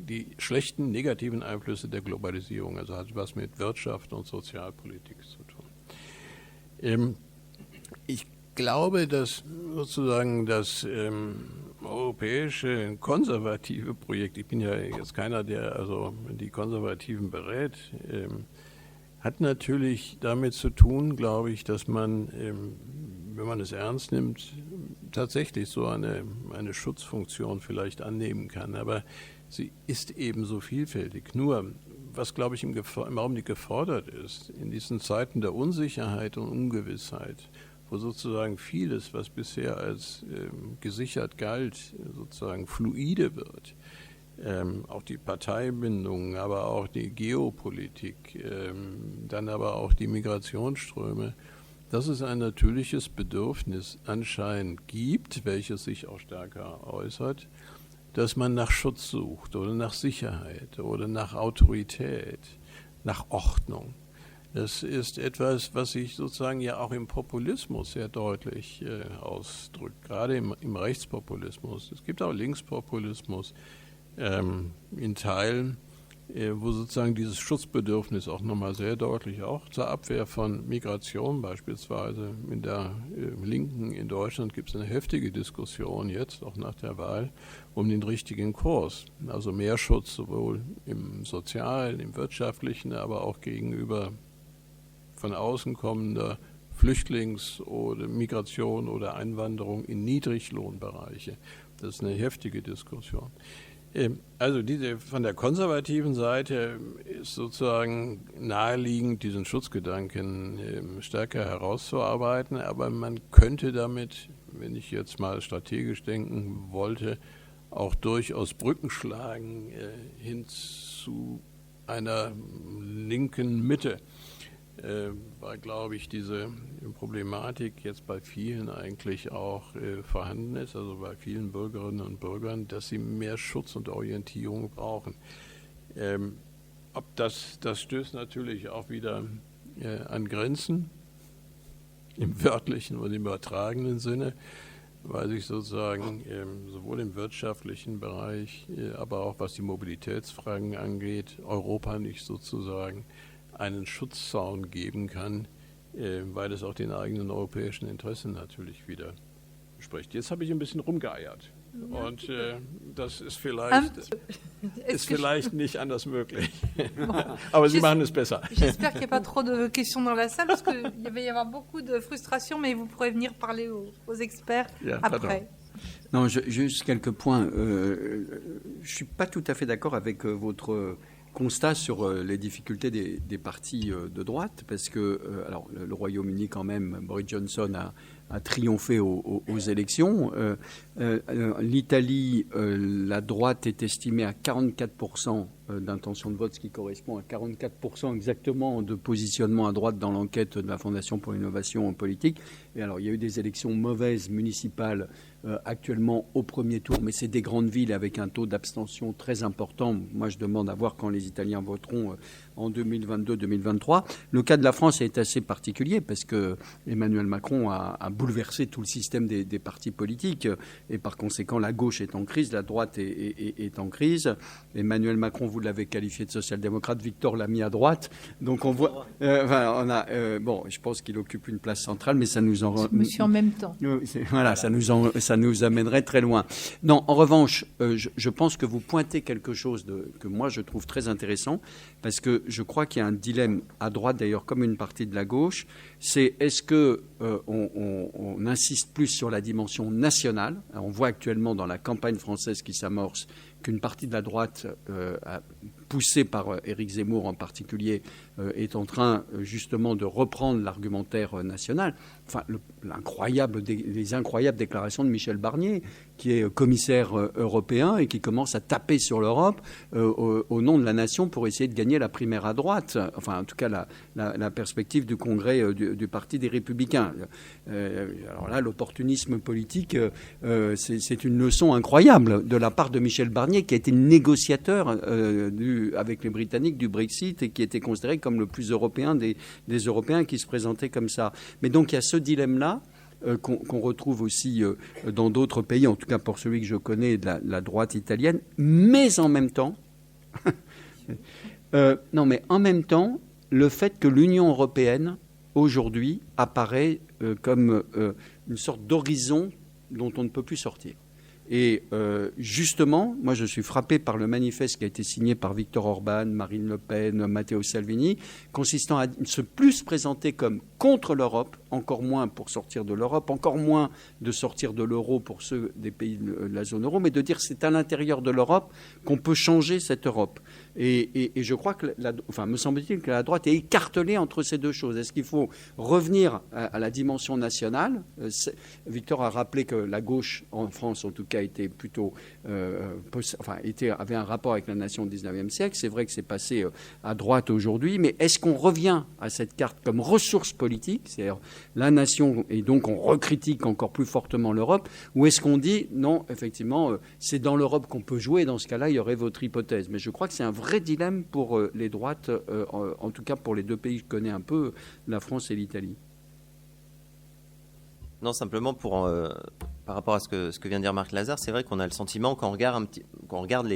die schlechten, negativen Einflüsse der Globalisierung, also hat was mit Wirtschaft und Sozialpolitik zu tun. Ich glaube, dass sozusagen das europäische konservative Projekt, ich bin ja jetzt keiner, der also die Konservativen berät, hat natürlich damit zu tun, glaube ich, dass man, wenn man es ernst nimmt, tatsächlich so eine Schutzfunktion vielleicht annehmen kann. Aber sie ist eben so vielfältig. Nur, was, glaube ich, im Augenblick gefordert ist, in diesen Zeiten der Unsicherheit und Ungewissheit, wo sozusagen vieles, was bisher als gesichert galt, sozusagen fluide wird, auch die Parteibindungen, aber auch die Geopolitik, dann aber auch die Migrationsströme, dass es ein natürliches Bedürfnis anscheinend gibt, welches sich auch stärker äußert, dass man nach Schutz sucht oder nach Sicherheit oder nach Autorität, nach Ordnung. Das ist etwas, was sich sozusagen ja auch im Populismus sehr deutlich ausdrückt, gerade im Rechtspopulismus. Es gibt auch Linkspopulismus in Teilen, wo sozusagen dieses Schutzbedürfnis auch nochmal sehr deutlich auch zur Abwehr von Migration beispielsweise in der Linken in Deutschland gibt es eine heftige Diskussion jetzt, auch nach der Wahl, um den richtigen Kurs. Also mehr Schutz sowohl im Sozialen, im Wirtschaftlichen, aber auch gegenüber von außen kommender Flüchtlings- oder Migration oder Einwanderung in Niedriglohnbereiche. Das ist eine heftige Diskussion. Also von der konservativen Seite ist sozusagen naheliegend, diesen Schutzgedanken stärker herauszuarbeiten, aber man könnte damit, wenn ich jetzt mal strategisch denken wollte, auch durchaus Brücken schlagen hin zu einer linken Mitte. Weil, glaube ich, diese Problematik jetzt bei vielen eigentlich auch vorhanden ist, also bei vielen Bürgerinnen und Bürgern, dass sie mehr Schutz und Orientierung brauchen. Das stößt natürlich auch wieder an Grenzen, im wörtlichen und im übertragenen Sinne, weil sich sozusagen sowohl im wirtschaftlichen Bereich, aber auch was die Mobilitätsfragen angeht, Europa nicht sozusagen einen Schutzzaun geben kann, weil es auch den eigenen europäischen Interessen natürlich widerspricht. Jetzt habe ich ein bisschen rumgeeiert und das ist vielleicht nicht anders möglich. Aber Sie machen es besser. J'espère qu'il n'y a pas trop de questions dans la salle, parce qu'il va y avoir beaucoup de frustration, mais vous pourrez venir parler aux experts après. Non, juste quelques points. Je ne suis pas tout à fait d'accord avec votre constat sur les difficultés des partis de droite, parce que alors, le Royaume-Uni, quand même, Boris Johnson a triomphé aux élections. L'Italie, la droite est estimée à 44% d'intention de vote, ce qui correspond à 44% exactement de positionnement à droite dans l'enquête de la Fondation pour l'innovation politique. Et alors, il y a eu des élections mauvaises municipales actuellement au premier tour, mais c'est des grandes villes avec un taux d'abstention très important. Moi, je demande à voir quand les Italiens voteront en 2022-2023. Le cas de la France est assez particulier parce que Emmanuel Macron a bouleversé tout le système des partis politiques et par conséquent, la gauche est en crise, la droite est en crise. Emmanuel Macron, vous l'avez qualifié de social-démocrate, Victor l'a mis à droite. Donc on voit, bon, je pense qu'il occupe une place centrale, mais ça nous en... Monsieur en même temps. Voilà, ça nous amènerait très loin. Non, en revanche, je pense que vous pointez quelque chose que moi je trouve très intéressant, parce parce que je crois qu'il y a un dilemme à droite, d'ailleurs, comme une partie de la gauche, c'est est-ce que on insiste plus sur la dimension nationale. Alors, on voit actuellement dans la campagne française qui s'amorce qu'une partie de la droite, poussée par Éric Zemmour en particulier, est en train justement de reprendre l'argumentaire national. Enfin, les incroyables déclarations de Michel Barnier, qui est commissaire européen et qui commence à taper sur l'Europe au nom de la nation pour essayer de gagner la primaire à droite. Enfin, en tout cas, la perspective du Congrès du Parti des Républicains. Alors là, l'opportunisme politique, c'est une leçon incroyable de la part de Michel Barnier, qui a été négociateur avec les Britanniques du Brexit et qui était considéré comme le plus européen des Européens qui se présentaient comme ça. Mais donc, il y a ce dilemme-là qu'on retrouve aussi dans d'autres pays, en tout cas pour celui que je connais, de la droite italienne, mais en même temps, le fait que l'Union européenne, aujourd'hui, apparaît comme une sorte d'horizon dont on ne peut plus sortir. Et justement, moi je suis frappé par le manifeste qui a été signé par Viktor Orban, Marine Le Pen, Matteo Salvini, consistant à se plus présenter comme contre l'Europe, encore moins pour sortir de l'Europe, encore moins de sortir de l'euro pour ceux des pays de la zone euro, mais de dire que c'est à l'intérieur de l'Europe qu'on peut changer cette Europe. Et je crois que, me semble-t-il que la droite est écartelée entre ces deux choses. Est-ce qu'il faut revenir à la dimension nationale ? Victor a rappelé que la gauche, en France en tout cas, était plutôt, avait un rapport avec la nation au XIXe siècle. C'est vrai que c'est passé à droite aujourd'hui, mais est-ce qu'on revient à cette carte comme ressource politique, c'est-à-dire la nation, et donc on recritique encore plus fortement l'Europe, ou est-ce qu'on dit non, effectivement, c'est dans l'Europe qu'on peut jouer, dans ce cas-là, il y aurait votre hypothèse. Mais je crois que c'est un vrai dilemme pour les droites, en tout cas pour les deux pays que je connais un peu, la France et l'Italie. Non, simplement par rapport à ce que vient de dire Marc Lazare, c'est vrai qu'on a le sentiment quand on regarde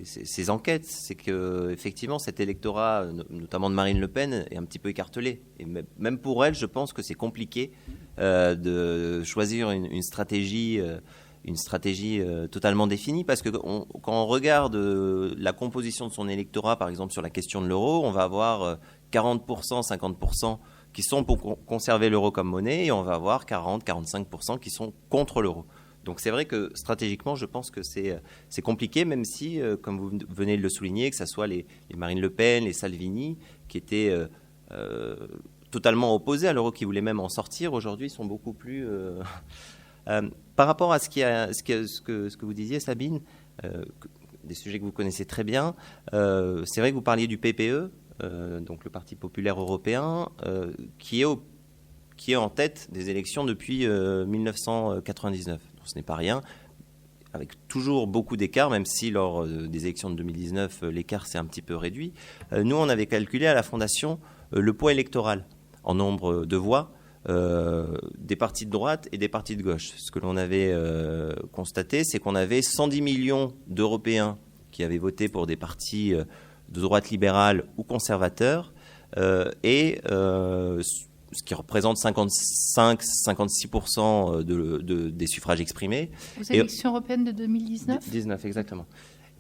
ces enquêtes, c'est que effectivement cet électorat, notamment de Marine Le Pen, est un petit peu écartelé. Et même pour elle, je pense que c'est compliqué de choisir une stratégie totalement définie, parce que quand on regarde la composition de son électorat, par exemple sur la question de l'euro, on va avoir 40%, 50% qui sont pour conserver l'euro comme monnaie, et on va avoir 40-45% qui sont contre l'euro. Donc c'est vrai que stratégiquement, je pense que c'est compliqué, même si, comme vous venez de le souligner, que ce soit les Marine Le Pen, les Salvini, qui étaient totalement opposés à l'euro, qui voulaient même en sortir, aujourd'hui sont beaucoup plus... par rapport à ce que vous disiez, Sabine, des sujets que vous connaissez très bien, c'est vrai que vous parliez du PPE, donc le Parti populaire européen, qui est en tête des élections depuis 1999. Donc, ce n'est pas rien, avec toujours beaucoup d'écart, même si lors des élections de 2019, l'écart s'est un petit peu réduit. Nous, on avait calculé à la Fondation le poids électoral en nombre de voix des partis de droite et des partis de gauche. Ce que l'on avait constaté, c'est qu'on avait 110 millions d'Européens qui avaient voté pour des partis de droite libérale ou conservateurs, ce qui représente 55-56% des suffrages exprimés. Aux élections européennes de 2019 ? 19, exactement.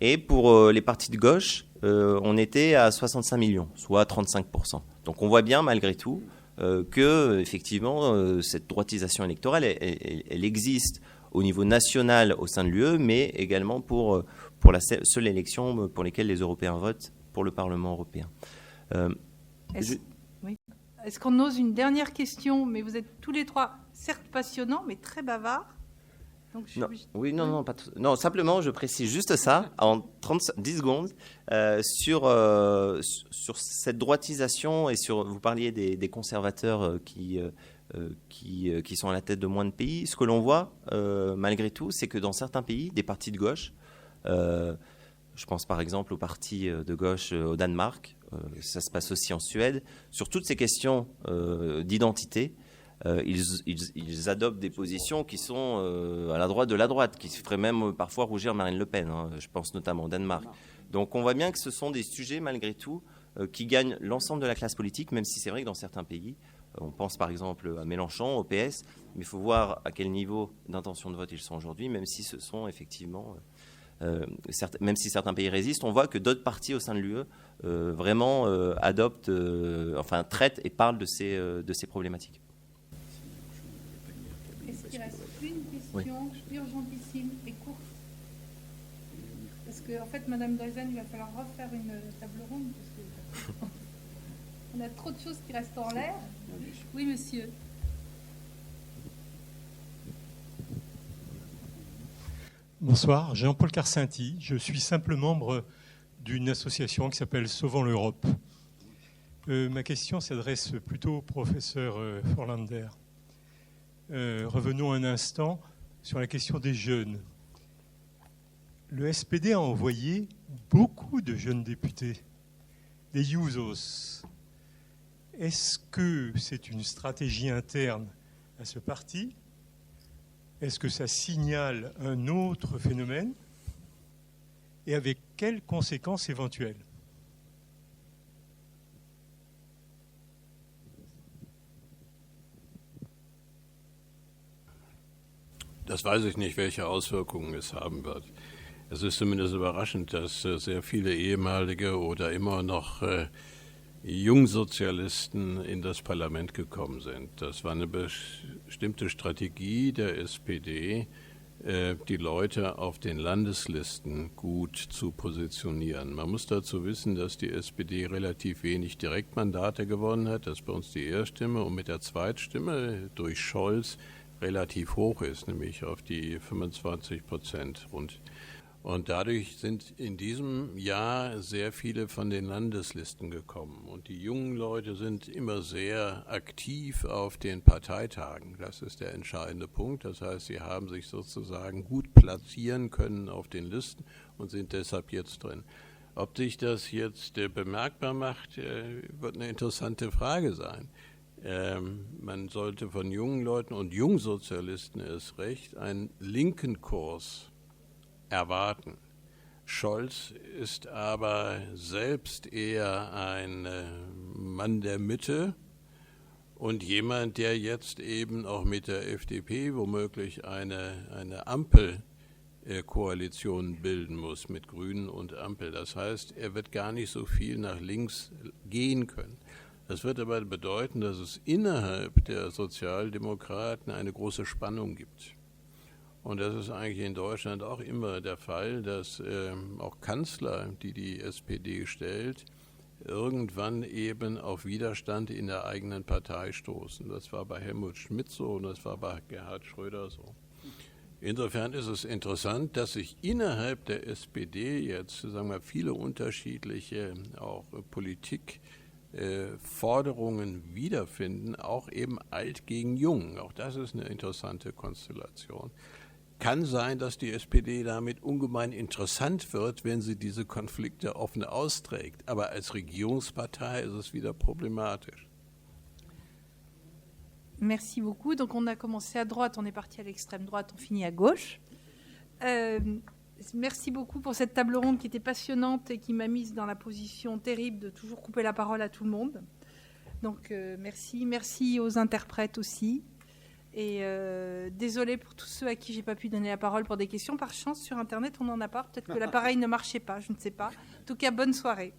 Et pour les partis de gauche, on était à 65 millions, soit 35%. Donc on voit bien, malgré tout, que effectivement, cette droitisation électorale, elle existe au niveau national au sein de l'UE, mais également pour la seule élection pour lesquelles les Européens votent pour le Parlement européen. Est-ce qu'on ose une dernière question ? Mais vous êtes tous les trois, certes passionnants, mais très bavards. Donc non, simplement, je précise juste ça, en 10 secondes, sur cette droitisation et vous parliez des conservateurs qui sont à la tête de moins de pays. Ce que l'on voit, malgré tout, c'est que dans certains pays, des partis de gauche, je pense par exemple au parti de gauche au Danemark, ça se passe aussi en Suède, sur toutes ces questions d'identité, ils adoptent des positions qui sont à la droite de la droite, qui feraient même parfois rougir Marine Le Pen, je pense notamment au Danemark. Donc on voit bien que ce sont des sujets malgré tout qui gagnent l'ensemble de la classe politique, même si c'est vrai que dans certains pays, on pense par exemple à Mélenchon, au PS, mais il faut voir à quel niveau d'intention de vote ils sont aujourd'hui, même si ce sont effectivement même si certains pays résistent, on voit que d'autres partis au sein de l'UE vraiment adoptent, traitent et parlent de ces problématiques. Est-ce qu'il reste une question urgentissime et courte? Parce qu'en fait, Madame Dresen, il va falloir refaire une table ronde parce que on a trop de choses qui restent en l'air. Oui, monsieur. Bonsoir, Jean-Paul Carcinti. Je suis simple membre d'une association qui s'appelle Sauvons l'Europe. Ma question s'adresse plutôt au professeur Forlander. Revenons un instant sur la question des jeunes. Le SPD a envoyé beaucoup de jeunes députés, des Jusos. Est-ce que c'est une stratégie interne à ce parti ? Est-ce que ça signale un autre phénomène ? Et avec quelles conséquences éventuelles ? Das weiß ich nicht, welche Auswirkungen es haben wird. Es ist zumindest überraschend, dass sehr viele ehemalige oder immer noch Jungsozialisten in das Parlament gekommen sind. Das war eine bestimmte Strategie der SPD, die Leute auf den Landeslisten gut zu positionieren. Man muss dazu wissen, dass die SPD relativ wenig Direktmandate gewonnen hat. Das ist bei uns die Erststimme und mit der Zweitstimme durch Scholz relativ hoch ist, nämlich auf die 25% rund. Und dadurch sind in diesem Jahr sehr viele von den Landeslisten gekommen. Und die jungen Leute sind immer sehr aktiv auf den Parteitagen. Das ist der entscheidende Punkt. Das heißt, sie haben sich sozusagen gut platzieren können auf den Listen und sind deshalb jetzt drin. Ob sich das jetzt bemerkbar macht, wird eine interessante Frage sein. Man sollte von jungen Leuten und Jungsozialisten erst recht einen linken Kurs erwarten. Scholz ist aber selbst eher ein Mann der Mitte und jemand, der jetzt eben auch mit der FDP womöglich eine Ampelkoalition bilden muss mit Grünen und Ampel. Das heißt, er wird gar nicht so viel nach links gehen können. Das wird aber bedeuten, dass es innerhalb der Sozialdemokraten eine große Spannung gibt. Und das ist eigentlich in Deutschland auch immer der Fall, dass auch Kanzler, die die SPD stellt, irgendwann eben auf Widerstand in der eigenen Partei stoßen. Das war bei Helmut Schmidt so und das war bei Gerhard Schröder so. Insofern ist es interessant, dass sich innerhalb der SPD jetzt, sagen wir, viele unterschiedliche auch Politikforderungen wiederfinden, auch eben alt gegen jung. Auch das ist eine interessante Konstellation. Kann sein, dass die SPD damit ungemein interessant wird, wenn sie diese Konflikte offen austrägt. Aber als Regierungspartei ist es wieder problematisch. Merci beaucoup. Donc on a commencé à droite, on est parti à l'extrême droite, on finit à gauche. Merci beaucoup pour cette table ronde qui était passionnante et qui m'a mise dans la position terrible de toujours couper la parole à tout le monde. Donc merci. Merci aux interprètes aussi. Et désolé pour tous ceux à qui j'ai pas pu donner la parole pour des questions. Par chance, sur Internet, on n'en a pas. Peut-être que l'appareil ne marchait pas, je ne sais pas. En tout cas, bonne soirée.